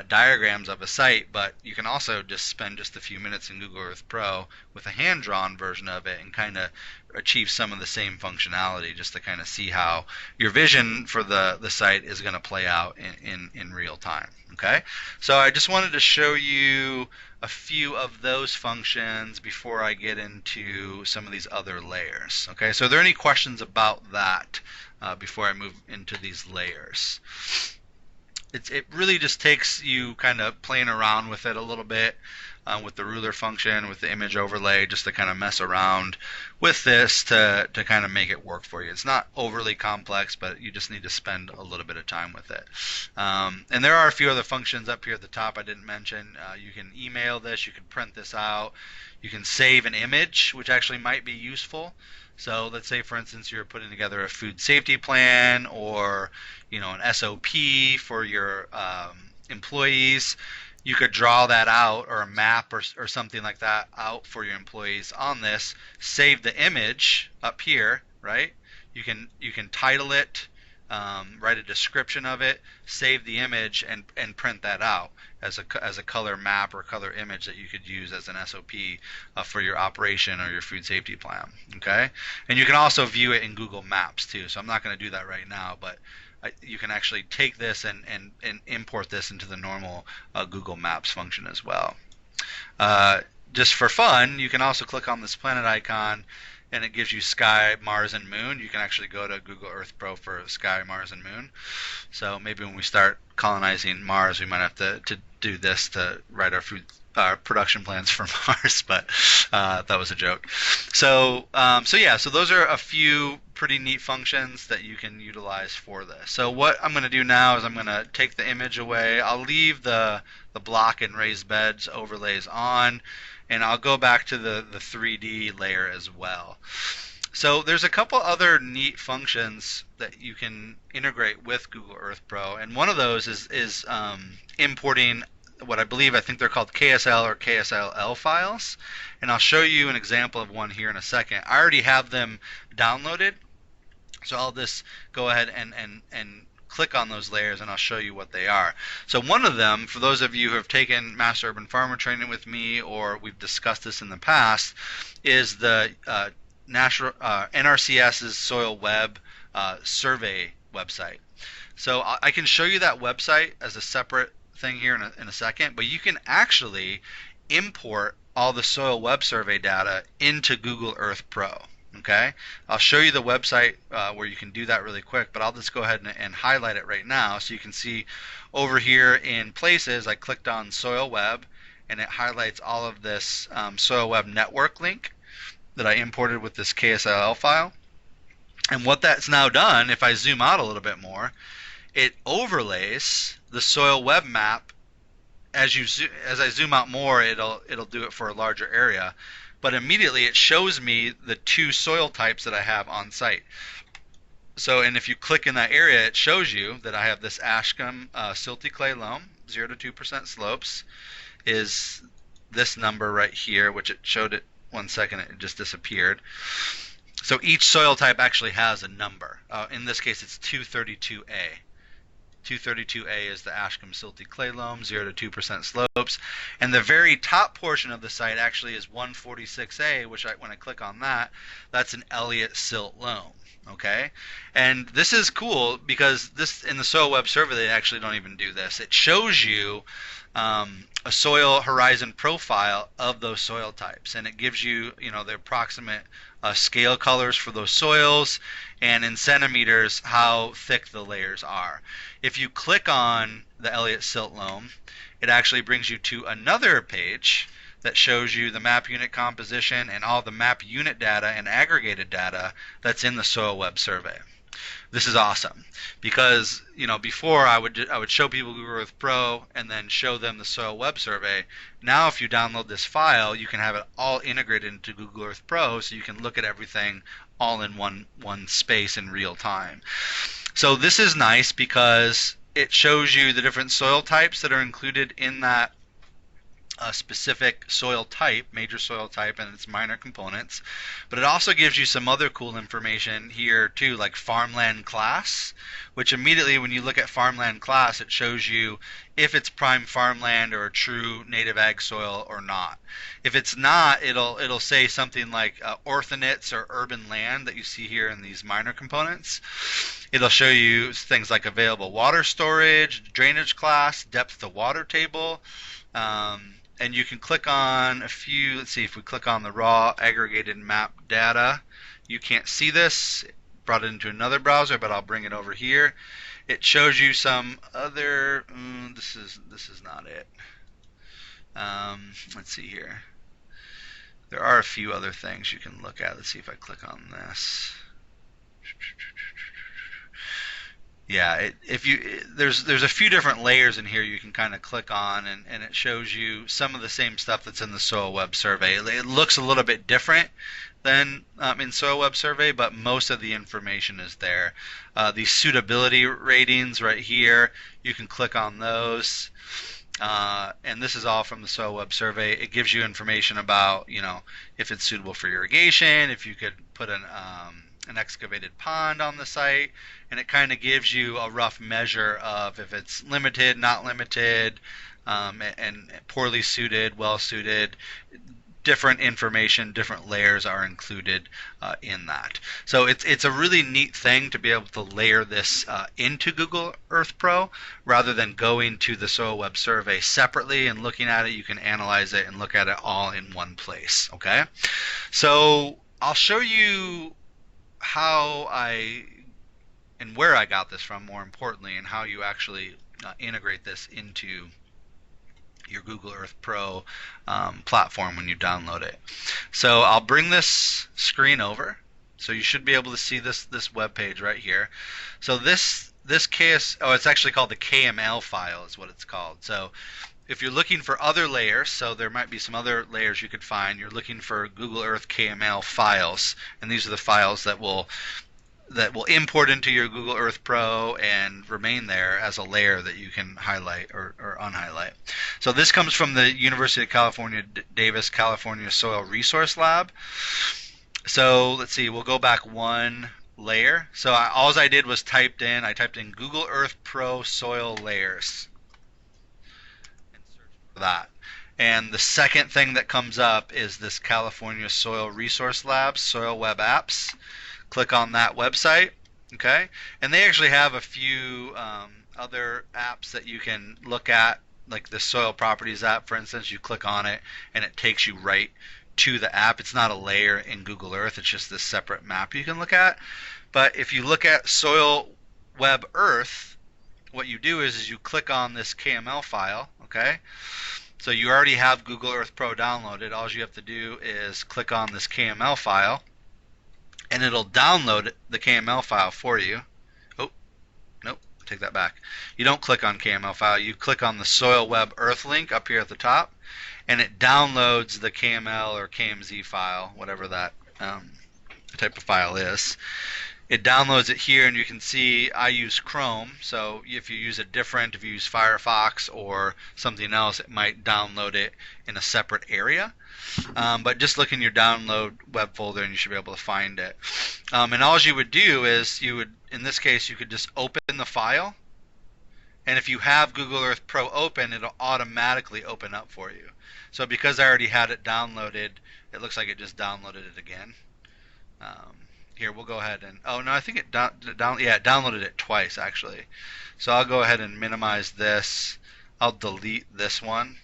diagrams of a site, but you can also just spend just a few minutes in Google Earth Pro with a hand-drawn version of it and kind of achieve some of the same functionality, just to kind of see how your vision for the site is going to play out in real time. Okay, so I just wanted to show you a few of those functions before I get into some of these other layers. Okay, so are there any questions about that before I move into these layers? It really just takes you kind of playing around with it a little bit, with the ruler function, with the image overlay, just to kind of mess around with this to kind of make it work for you. It's not overly complex, but you just need to spend a little bit of time with it. And there are a few other functions up here at the top I didn't mention. You can email this, you can print this out, you can save an image, which actually might be useful. So let's say, for instance, you're putting together a food safety plan, or an SOP for your employees. You could draw that out, or a map or something like that out for your employees on this. Save the image up here, right? You can title it, write a description of it, save the image, and print that out as a color map or color image that you could use as an SOP for your operation or your food safety plan. Okay, and you can also view it in Google Maps too. So I'm not going to do that right now, but you can actually take this and import this into the normal Google Maps function as well. Just for fun, you can also click on this planet icon, and it gives you sky, Mars, and moon. You can actually go to Google Earth Pro for sky, Mars, and moon. So maybe when we start colonizing Mars, we might have to do this to write our production plans for Mars, but that was a joke. So those are a few pretty neat functions that you can utilize for this. So what I'm going to do now is I'm going to take the image away. I'll leave the block and raised beds overlays on, and I'll go back to the 3D layer as well. So there's a couple other neat functions that you can integrate with Google Earth Pro, and one of those is importing what I think they're called KSL or KSLL files, and I'll show you an example of one here in a second. I already have them downloaded, so I'll just go ahead and click on those layers, and I'll show you what they are. So one of them, for those of you who have taken Master Urban Farmer training with me, or we've discussed this in the past, is the NRCS's Soil Web survey website. So I can show you that website as a separate thing here in a second, but you can actually import all the soil web survey data into Google Earth Pro. Okay, I'll show you the website where you can do that really quick, but I'll just go ahead and highlight it right now, so you can see over here in places I clicked on soil web, and it highlights all of this soil web network link that I imported with this KSLL file. And what that's now done, if I zoom out a little bit more, it overlays the soil web map. As I zoom out more, it'll do it for a larger area, but immediately it shows me the two soil types that I have on site. So, and if you click in that area, it shows you that I have this Ashcombe silty clay loam, 0 to 2% slopes, is this number right here, which it showed it 1 second, it just disappeared. So each soil type actually has a number. In this case, it's 232A. 232A is the Ashcombe silty clay loam, 0 to 2% slopes, and the very top portion of the site actually is 146A, which when I click on that, that's an Elliott silt loam. Okay, and this is cool because this in the soil web survey they actually don't even do this. It shows you a soil horizon profile of those soil types, and it gives you, the approximate scale colors for those soils, and in centimeters how thick the layers are. If you click on the Elliott silt loam, it actually brings you to another page that shows you the map unit composition and all the map unit data and aggregated data that's in the soil web survey. This is awesome because before I would show people Google Earth Pro and then show them the soil web survey. Now if you download this file, you can have it all integrated into Google Earth Pro, so you can look at everything all in one space in real time. So this is nice because it shows you the different soil types that are included in that specific soil type, major soil type, and its minor components. But it also gives you some other cool information here too, like farmland class, which immediately when you look at farmland class, it shows you if it's prime farmland or a true native ag soil or not. If it's not, it'll say something like orthonates or urban land that you see here in these minor components. It'll show you things like available water storage, drainage class, depth to water table, and you can click on a few. Let's see, if we click on the raw aggregated map data, you can't see this. Brought it into another browser, but I'll bring it over here. It shows you some other. This is not it. Let's see here. There are a few other things you can look at. Let's see if I click on this. Yeah, there's a few different layers in here you can kind of click on, and it shows you some of the same stuff that's in the soil web survey. It looks a little bit different than in soil web survey, but most of the information is there. These suitability ratings right here, you can click on those, and this is all from the soil web survey. It gives you information about if it's suitable for irrigation, if you could put an excavated pond on the site, and it kind of gives you a rough measure of if it's limited, not limited, and poorly suited, well suited. Different information, different layers are included in that. So it's a really neat thing to be able to layer this into Google Earth Pro rather than going to the soil web survey separately and looking at it. You can analyze it and look at it all in one place. Okay, so I'll show you how and where I got this from, more importantly, and how you actually integrate this into your Google Earth Pro platform when you download it. So I'll bring this screen over, so you should be able to see this web page right here. So this it's actually called the KML file is what it's called. So if you're looking for other layers, so there might be some other layers you could find, you're looking for Google Earth KML files, and these are the files that will import into your Google Earth Pro and remain there as a layer that you can highlight or unhighlight. So this comes from the University of California, Davis, California Soil Resource Lab. So let's see, we'll go back one layer. So all I did was I typed in Google Earth Pro soil layers. That. And the second thing that comes up is this California Soil Resource Labs Soil Web Apps. Click on that website, okay? And they actually have a few other apps that you can look at, like the Soil Properties app, for instance. You click on it and it takes you right to the app. It's not a layer in Google Earth, it's just this separate map you can look at. But if you look at Soil Web Earth, what you do is you click on this KML file, okay? So you already have Google Earth Pro downloaded. All you have to do is click on this KML file, and it'll download the KML file for you. Oh, nope, take that back. You don't click on KML file. You click on the Soil Web Earth link up here at the top, and it downloads the KML or KMZ file, whatever that type of file is. It downloads it here, and you can see I use Chrome, so if you use if you use Firefox or something else, it might download it in a separate area. But just look in your download web folder and you should be able to find it. And all you would do is in this case, you could just open the file, and if you have Google Earth Pro open, it'll automatically open up for you. So because I already had it downloaded, it looks like it just downloaded it again. Here, we'll go ahead and, oh no, I think it downloaded it twice actually. So I'll go ahead and minimize this. I'll delete this one.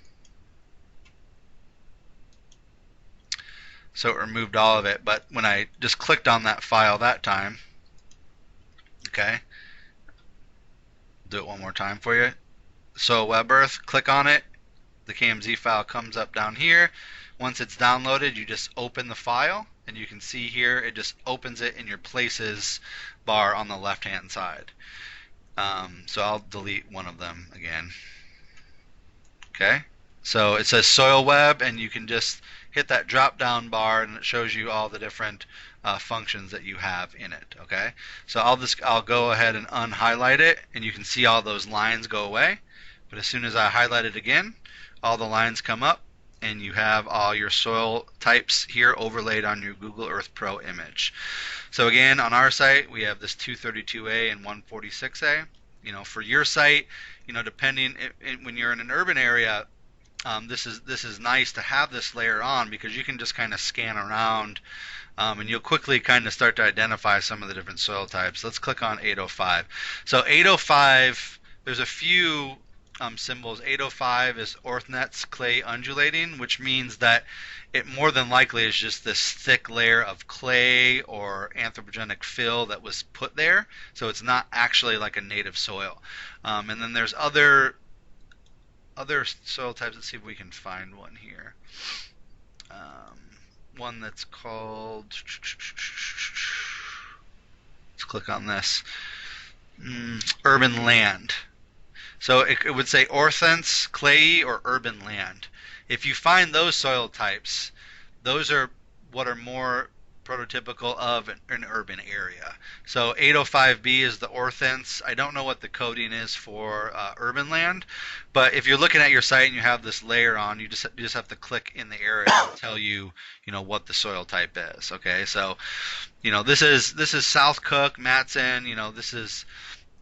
So it removed all of it, but when I just clicked on that file that time, okay, do it one more time for you. So Web Earth, click on it, the KMZ file comes up down here. Once it's downloaded, you just open the file, and you can see here it just opens it in your places bar on the left hand side. So I'll delete one of them again. Okay, so it says soil web, and you can just hit that drop down bar and it shows you all the different functions that you have in it. Okay, so I'll go ahead and unhighlight it, and you can see all those lines go away. But as soon as I highlight it again, all the lines come up, and you have all your soil types here overlaid on your Google Earth Pro image. So again, on our site we have this 232A and 146A. You know, for your site, you know, depending when you're in an urban area, this is nice to have this layer on, because you can just kind of scan around, and you'll quickly kind of start to identify some of the different soil types. Let's click on 805. So 805, there's a few symbols. 805 is Orthnets clay undulating, which means that it more than likely is just this thick layer of clay or anthropogenic fill that was put there. So it's not actually like a native soil. And then there's other soil types. Let's see if we can find one here. One that's called, let's click on this, urban land. So it would say orthents, clayey, or urban land. If you find those soil types, those are what are more prototypical of an urban area. So 805B is the orthents. I don't know what the coding is for urban land, but if you're looking at your site and you have this layer on, you just have to click in the area to tell you, you know, what the soil type is. Okay, so you know, this is South Cook, Matson. You know, this is,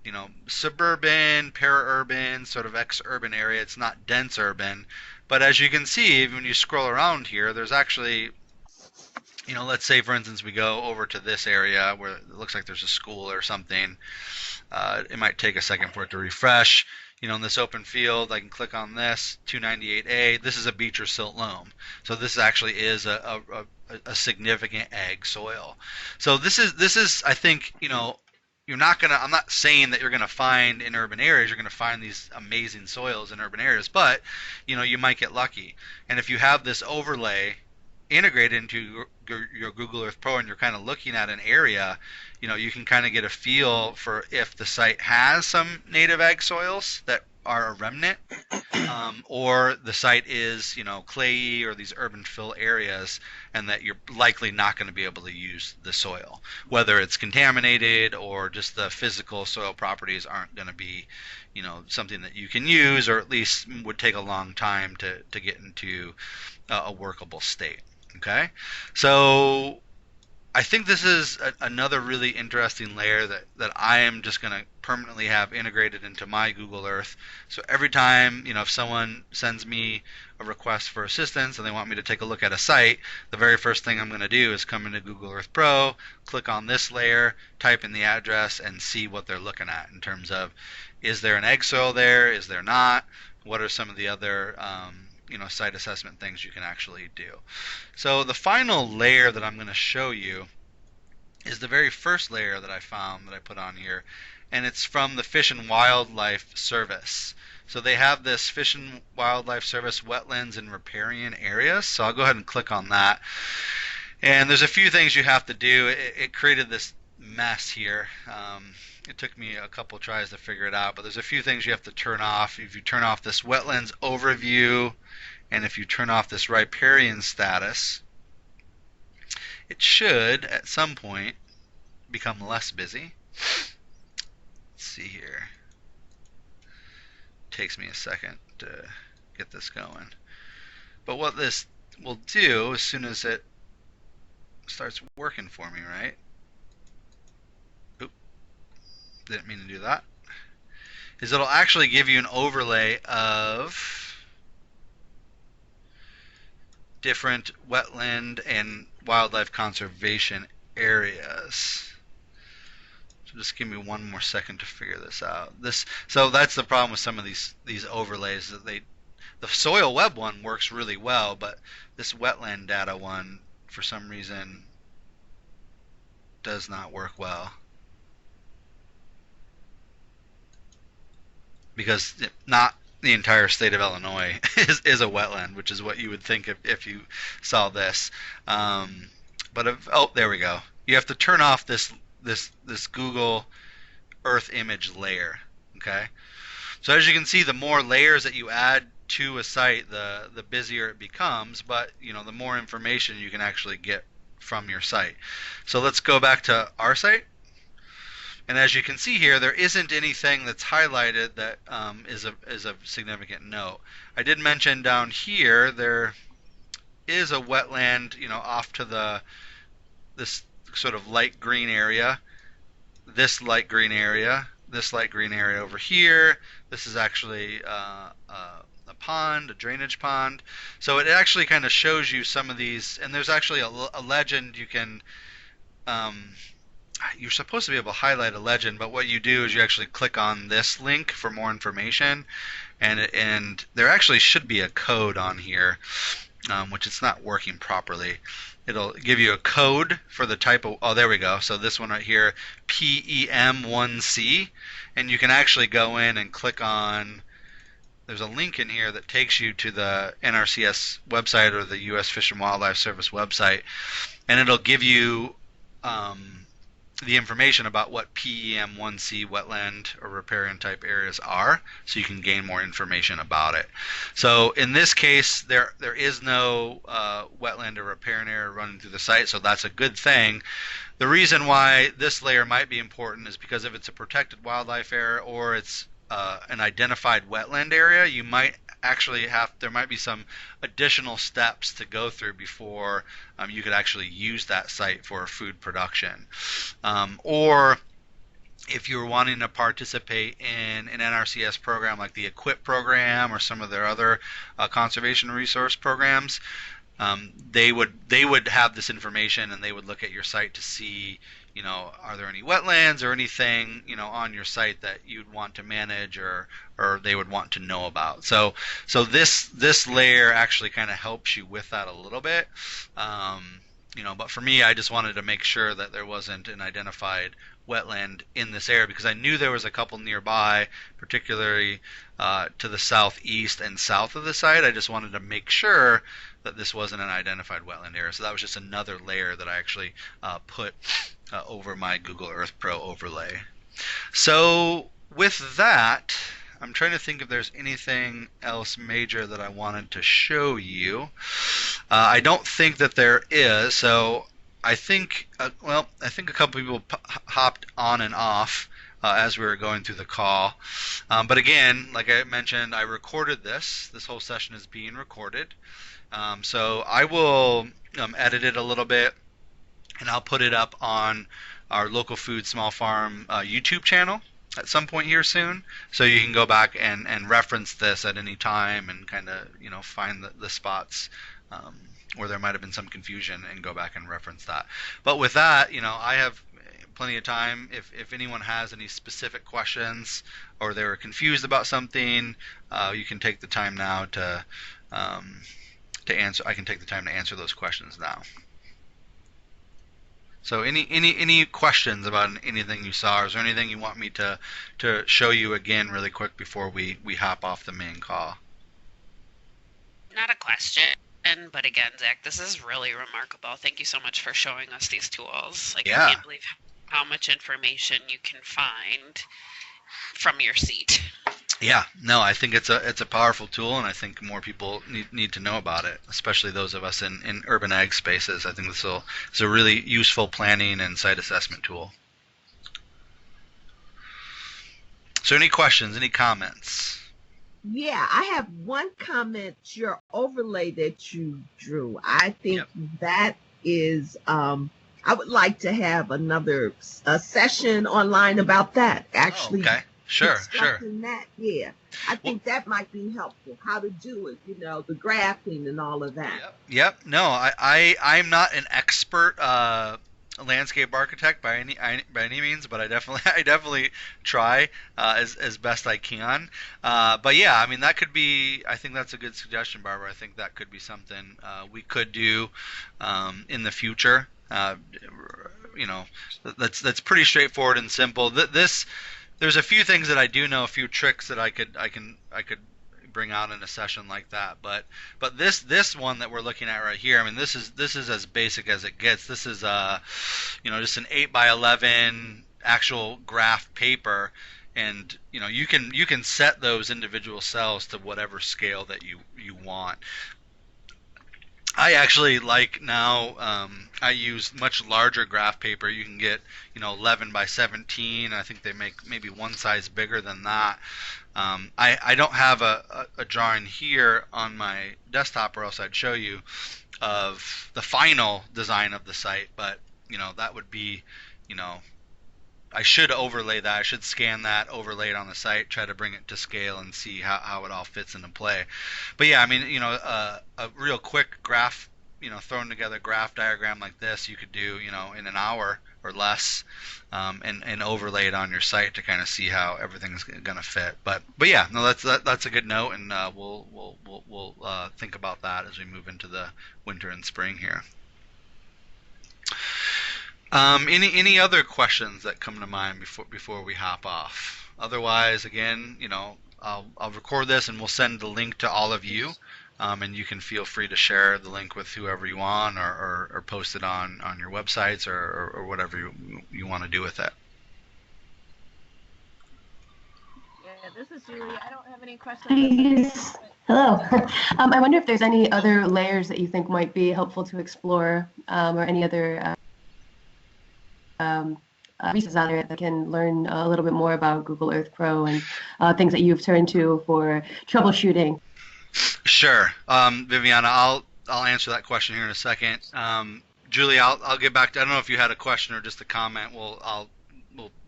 you know, suburban, para-urban, sort of ex-urban area. It's not dense urban, but as you can see, when you scroll around here, there's actually, you know, let's say for instance we go over to this area where it looks like there's a school or something. It might take a second for it to refresh. You know, in this open field, I can click on this 298A. This is a beach or silt loam, so this actually is a significant ag soil. So this is I think, you know, I'm not saying that you're gonna find in urban areas, you're gonna find these amazing soils in urban areas, but you know, you might get lucky. And if you have this overlay integrated into your Google Earth Pro and you're kind of looking at an area, you know, you can kind of get a feel for if the site has some native ag soils that are a remnant, or the site is, you know, clayey or these urban fill areas, and that you're likely not going to be able to use the soil, whether it's contaminated or just the physical soil properties aren't going to be, you know, something that you can use, or at least would take a long time to get into a workable state. Okay, so I think this is another really interesting layer that I am just going to permanently have integrated into my Google Earth. So every time, you know, if someone sends me a request for assistance and they want me to take a look at a site, the very first thing I'm going to do is come into Google Earth Pro, click on this layer, type in the address, and see what they're looking at in terms of, is there an egg soil there? Is there not? What are some of the other you know, site assessment things you can actually do. So the final layer that I'm going to show you is the very first layer that I found that I put on here, and it's from the Fish and Wildlife Service. So they have this Fish and Wildlife Service wetlands and riparian areas. So I'll go ahead and click on that. And there's a few things you have to do. It created this mess here. It took me a couple tries to figure it out, but there's a few things you have to turn off. If you turn off this wetlands overview, and if you turn off this riparian status, it should at some point become less busy. Let's see here. It takes me a second to get this going. But what this will do as soon as it starts working for me, right? Oop, didn't mean to do that. Is it'll actually give you an overlay of different wetland and wildlife conservation areas. So So just give me one more second to figure this out. So that's the problem with some of these overlays, that the soil web one works really well, but this wetland data one for some reason does not work well, because not the entire state of Illinois is a wetland, which is what you would think if you saw this. But oh, there we go. You have to turn off this Google Earth image layer. Okay. So as you can see, the more layers that you add to a site, the busier it becomes. But the more information you can actually get from your site. So let's go back to our site. And as you can see here, there isn't anything that's highlighted that is a significant note. I did mention down here there is a wetland, off to this sort of light green area, this light green area, this light green area over here. This is actually a pond, a drainage pond. So it actually kind of shows you some of these, and there's actually a legend you can. You're supposed to be able to highlight a legend, but what you do is you actually click on this link for more information, and there actually should be a code on here, which it's not working properly. It'll give you a code for the type of, oh, there we go. So this one right here, PEM1C, and you can actually go in and click on, there's a link in here that takes you to the NRCS website or the U.S. Fish and Wildlife Service website, and it'll give you the information about what PEM1C wetland or riparian type areas are, so you can gain more information about it. So in this case, there is no wetland or riparian area running through the site, so that's a good thing. The reason why this layer might be important is because if it's a protected wildlife area or it's an identified wetland area, you might actually there might be some additional steps to go through before you could actually use that site for food production. Or if you're wanting to participate in an NRCS program like the EQUIP program or some of their other conservation resource programs, they would have this information, and they would look at your site to see, are there any wetlands or anything, on your site that you'd want to manage or they would want to know about. So this layer actually kind of helps you with that a little bit. But for me, I just wanted to make sure that there wasn't an identified wetland in this area, because I knew there was a couple nearby, particularly to the southeast and south of the site. I just wanted to make sure that this wasn't an identified wetland area. So that was just another layer that I actually put over my Google Earth Pro overlay. So with that, I'm trying to think if there's anything else major that I wanted to show you. I don't think that there is. So I think, I think a couple people hopped on and off as we were going through the call. But again, like I mentioned, I recorded this. This whole session is being recorded. So I will edit it a little bit, and I'll put it up on our Local Food Small Farm YouTube channel at some point here soon, so you can go back and reference this at any time and kind of find the spots where there might have been some confusion and go back and reference that. But with that, I have plenty of time. If anyone has any specific questions or they were confused about something, you can take the time now to answer. I can take the time to answer those questions now. So any questions about anything you saw, or is there anything you want me to show you again really quick before we hop off the main call? Not a question, but again, Zach, this is really remarkable. Thank you so much for showing us these tools. Yeah. I can't believe how much information you can find from your seat. Yeah, no, I think it's a powerful tool, and I think more people need to know about it, especially those of us in urban ag spaces. I think this is a really useful planning and site assessment tool. So any questions, any comments? Yeah, I have one comment. Your overlay that you drew, I think that is, I would like to have another session online about that, actually. Oh, okay. Sure. That, yeah. I think that might be helpful, how to do it, the graphing and all of that. Yep. No, I'm not an expert a landscape architect by any means, but I definitely try as best I can. But yeah, I mean that could be. I think that's a good suggestion, Barbara. I think that could be something we could do in the future. You know, that's pretty straightforward and simple. This there's a few things that I do know, a few tricks that I could bring out in a session like that. But this one that we're looking at right here, I mean this is as basic as it gets. This is you know, just an 8 by 11 actual graph paper, and you know you can set those individual cells to whatever scale that you want. I actually like now, I use much larger graph paper. You can get, you know, 11 by 17. I think they make maybe one size bigger than that. I don't have a drawing here on my desktop, or else I'd show you, of the final design of the site. But, you know, that would be, you know, I should overlay that. I should scan that, overlay it on the site, try to bring it to scale and see how it all fits into play. But yeah, I mean, you know, a real quick graph, you know, thrown together graph diagram like this, you could do, you know, in an hour or less, and overlay it on your site to kind of see how everything's going to fit. But yeah, no, that's a good note, and we'll think about that as we move into the winter and spring here. Any other questions that come to mind before we hop off? Otherwise, again, you know, I'll record this and we'll send the link to all of you, and you can feel free to share the link with whoever you want, or post it on your websites, or whatever you want to do with it. Yeah, this is Julie. I don't have any questions. Hello. I wonder if there's any other layers that you think might be helpful to explore, or any other resources out there that can learn a little bit more about Google Earth Pro and things that you've turned to for troubleshooting. Sure, Viviana, I'll answer that question here in a second. Julie, I'll get back to. I don't know if you had a question or just a comment.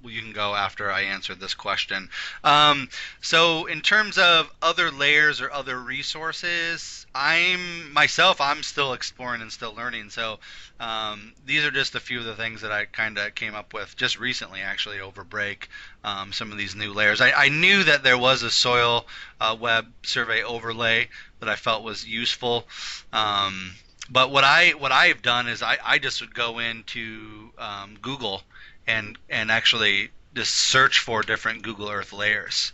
You can go after I answer this question. So in terms of other layers or other resources, I'm still exploring and still learning. So these are just a few of the things that I kind of came up with just recently, actually, over break. Some of these new layers. I knew that there was a soil web survey overlay that I felt was useful. But what I've done is I just would go into Google and actually just search for different Google Earth layers.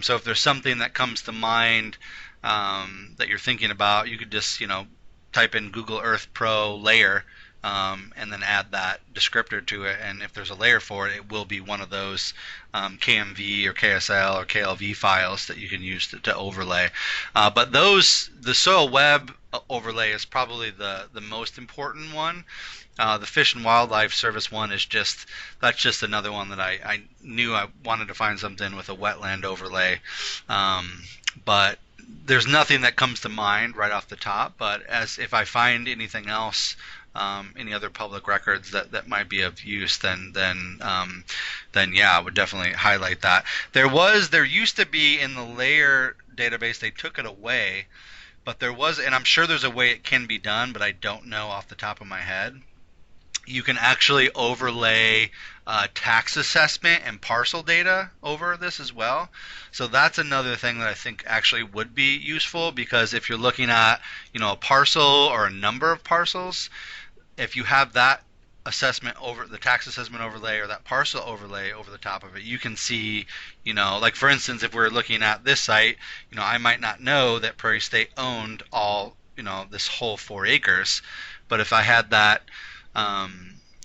So if there's something that comes to mind that you're thinking about, you could just, you know, type in Google Earth Pro layer, and then add that descriptor to it. And if there's a layer for it, it will be one of those KMV or KSL or KLV files that you can use to overlay. But the soil web overlay is probably the most important one. The Fish and Wildlife Service one is just another one that I knew I wanted to find something with a wetland overlay, but there's nothing that comes to mind right off the top. But as if I find anything else, any other public records that might be of use, then yeah, I would definitely highlight that. There used to be in the layer database, they took it away, but there was, and I'm sure there's a way it can be done, but I don't know off the top of my head. You can actually overlay tax assessment and parcel data over this as well. So that's another thing that I think actually would be useful, because if you're looking at, you know, a parcel or a number of parcels, if you have that assessment over the tax assessment overlay or that parcel overlay over the top of it, you can see, you know, like for instance, if we're looking at this site, you know, I might not know that Prairie State owned all, you know, this whole 4 acres, but if I had that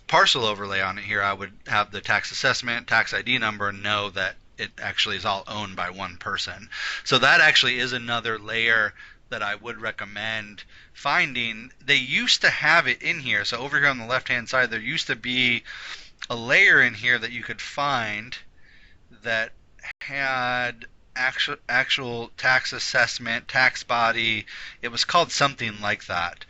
parcel overlay on it here, I would have the tax assessment, tax ID number, and know that it actually is all owned by one person. So that actually is another layer that I would recommend finding. They used to have it in here. So over here on the left hand side, there used to be a layer in here that you could find that had actual tax assessment, tax body. It was called something like that.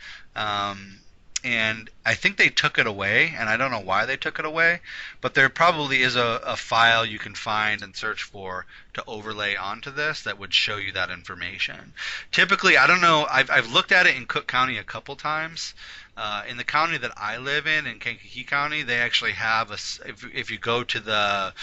And I think they took it away, and I don't know why they took it away, but there probably is a file you can find and search for to overlay onto this that would show you that information. Typically, I don't know, I've looked at it in Cook County a couple times, In the county that I live in Kankakee County, they actually have if you go to the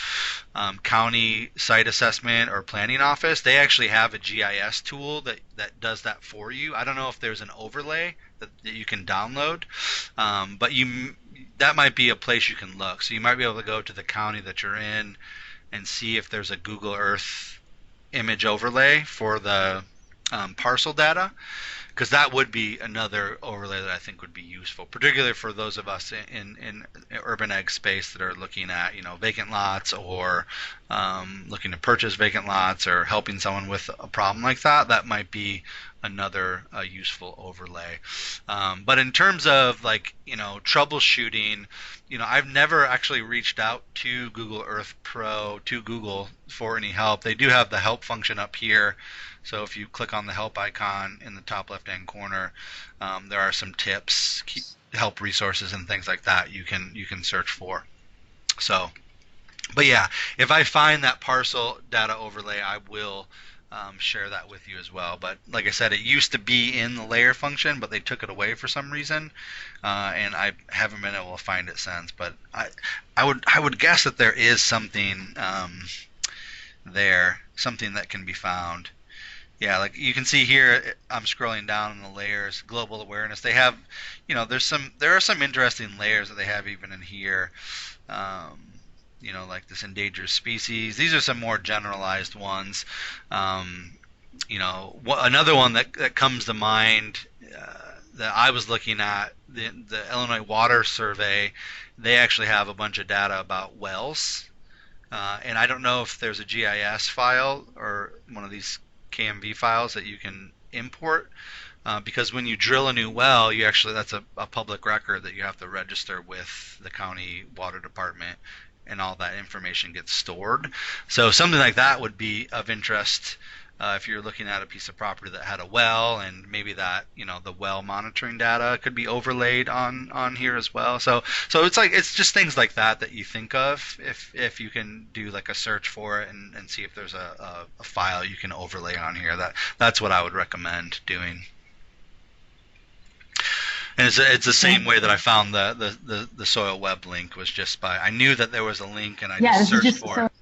county site assessment or planning office, they actually have a GIS tool that does that for you. I don't know if there's an overlay that you can download, but that might be a place you can look. So you might be able to go to the county that you're in and see if there's a Google Earth image overlay for the parcel data, because that would be another overlay that I think would be useful, particularly for those of us in urban ag space that are looking at vacant lots, or looking to purchase vacant lots, or helping someone with a problem like that. That might be another useful overlay. But in terms of troubleshooting, I've never actually reached out to Google Earth Pro, to Google, for any help. They do have the help function up here. So if you click on the help icon in the top left-hand corner, there are some tips, help resources, and things like that you can search for. So, but yeah, if I find that parcel data overlay, I will share that with you as well. But like I said, it used to be in the layer function, but they took it away for some reason, and I haven't been able to find it since. But I would guess that there is something something that can be found. Yeah, like you can see here, I'm scrolling down in the layers, global awareness. They have, there are some interesting layers that they have even in here. Like this endangered species. These are some more generalized ones. Another one that comes to mind that I was looking at, the Illinois Water Survey. They actually have a bunch of data about wells, and I don't know if there's a GIS file or one of these KMV files that you can import, because when you drill a new well, that's a public record that you have to register with the county water department, and all that information gets stored. So something like that would be of interest if you're looking at a piece of property that had a well, and maybe that the well monitoring data could be overlaid on here as well. So it's just things like that you think of if you can do like a search for it and see if there's a file you can overlay on here. That's what I would recommend doing. And it's the same way that I found the soil web link, was just by, I knew that there was a link and I just searched for it.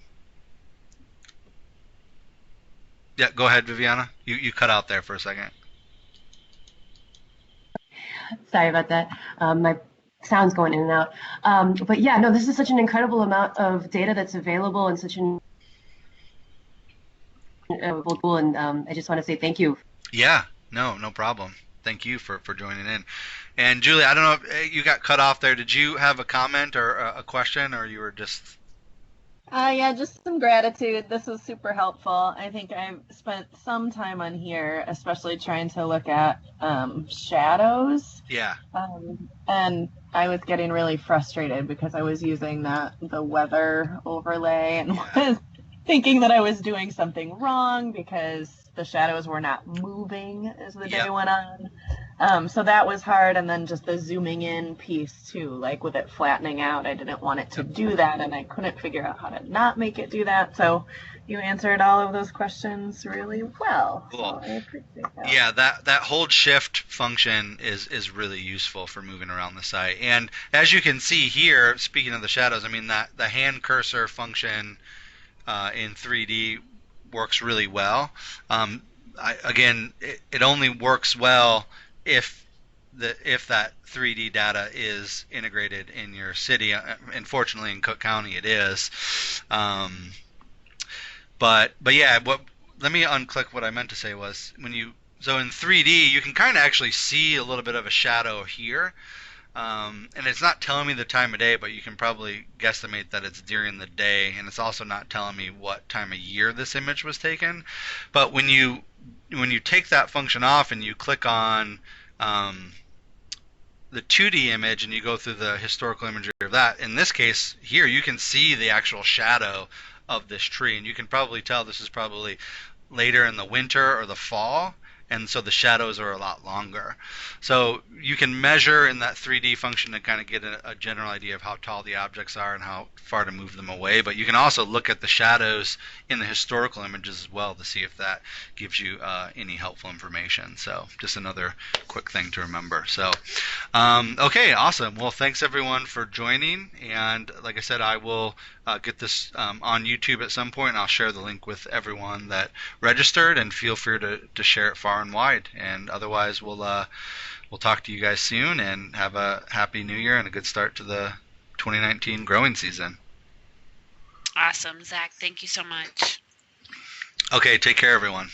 Yeah, go ahead, Viviana. You cut out there for a second. Sorry about that. My sound's going in and out. But yeah, no, this is such an incredible amount of data that's available, and such an tool. And I just want to say thank you. Yeah, no problem. Thank you for joining in. And Julie, I don't know if you got cut off there. Did you have a comment or a question, or you were just... Yeah, just some gratitude. This was super helpful. I think I've spent some time on here, especially trying to look at shadows. Yeah. And I was getting really frustrated because I was using the weather overlay and was thinking that I was doing something wrong because the shadows were not moving as the day went on. So that was hard. And then just the zooming in piece too, like with it flattening out, I didn't want it to do that, and I couldn't figure out how to not make it do that. So you answered all of those questions really well. Cool. So I appreciate that. Yeah, that hold shift function is really useful for moving around the site. And as you can see here, speaking of the shadows, I mean that the hand cursor function in 3D works really well. It only works well if that 3D data is integrated in your city. Unfortunately, in Cook County, it is. But yeah, let me unclick. What I meant to say was, so in 3D, you can kind of actually see a little bit of a shadow here. And it's not telling me the time of day, but you can probably guesstimate that it's during the day, and it's also not telling me what time of year this image was taken. But when you take that function off and you click on the 2D image and you go through the historical imagery of that, in this case here, you can see the actual shadow of this tree, and you can probably tell this is probably later in the winter or the fall. and so the shadows are a lot longer. So you can measure in that 3D function to kind of get a general idea of how tall the objects are and how far to move them away, but you can also look at the shadows in the historical images as well to see if that gives you any helpful information. So just another quick thing to remember. So okay, awesome. Well, thanks everyone for joining, and like I said, I will get this on YouTube at some point, and I'll share the link with everyone that registered, and feel free to share it far and wide. And otherwise, we'll talk to you guys soon, and have a happy new year and a good start to the 2019 growing season. Awesome, Zach. Thank you so much. Okay, take care, everyone.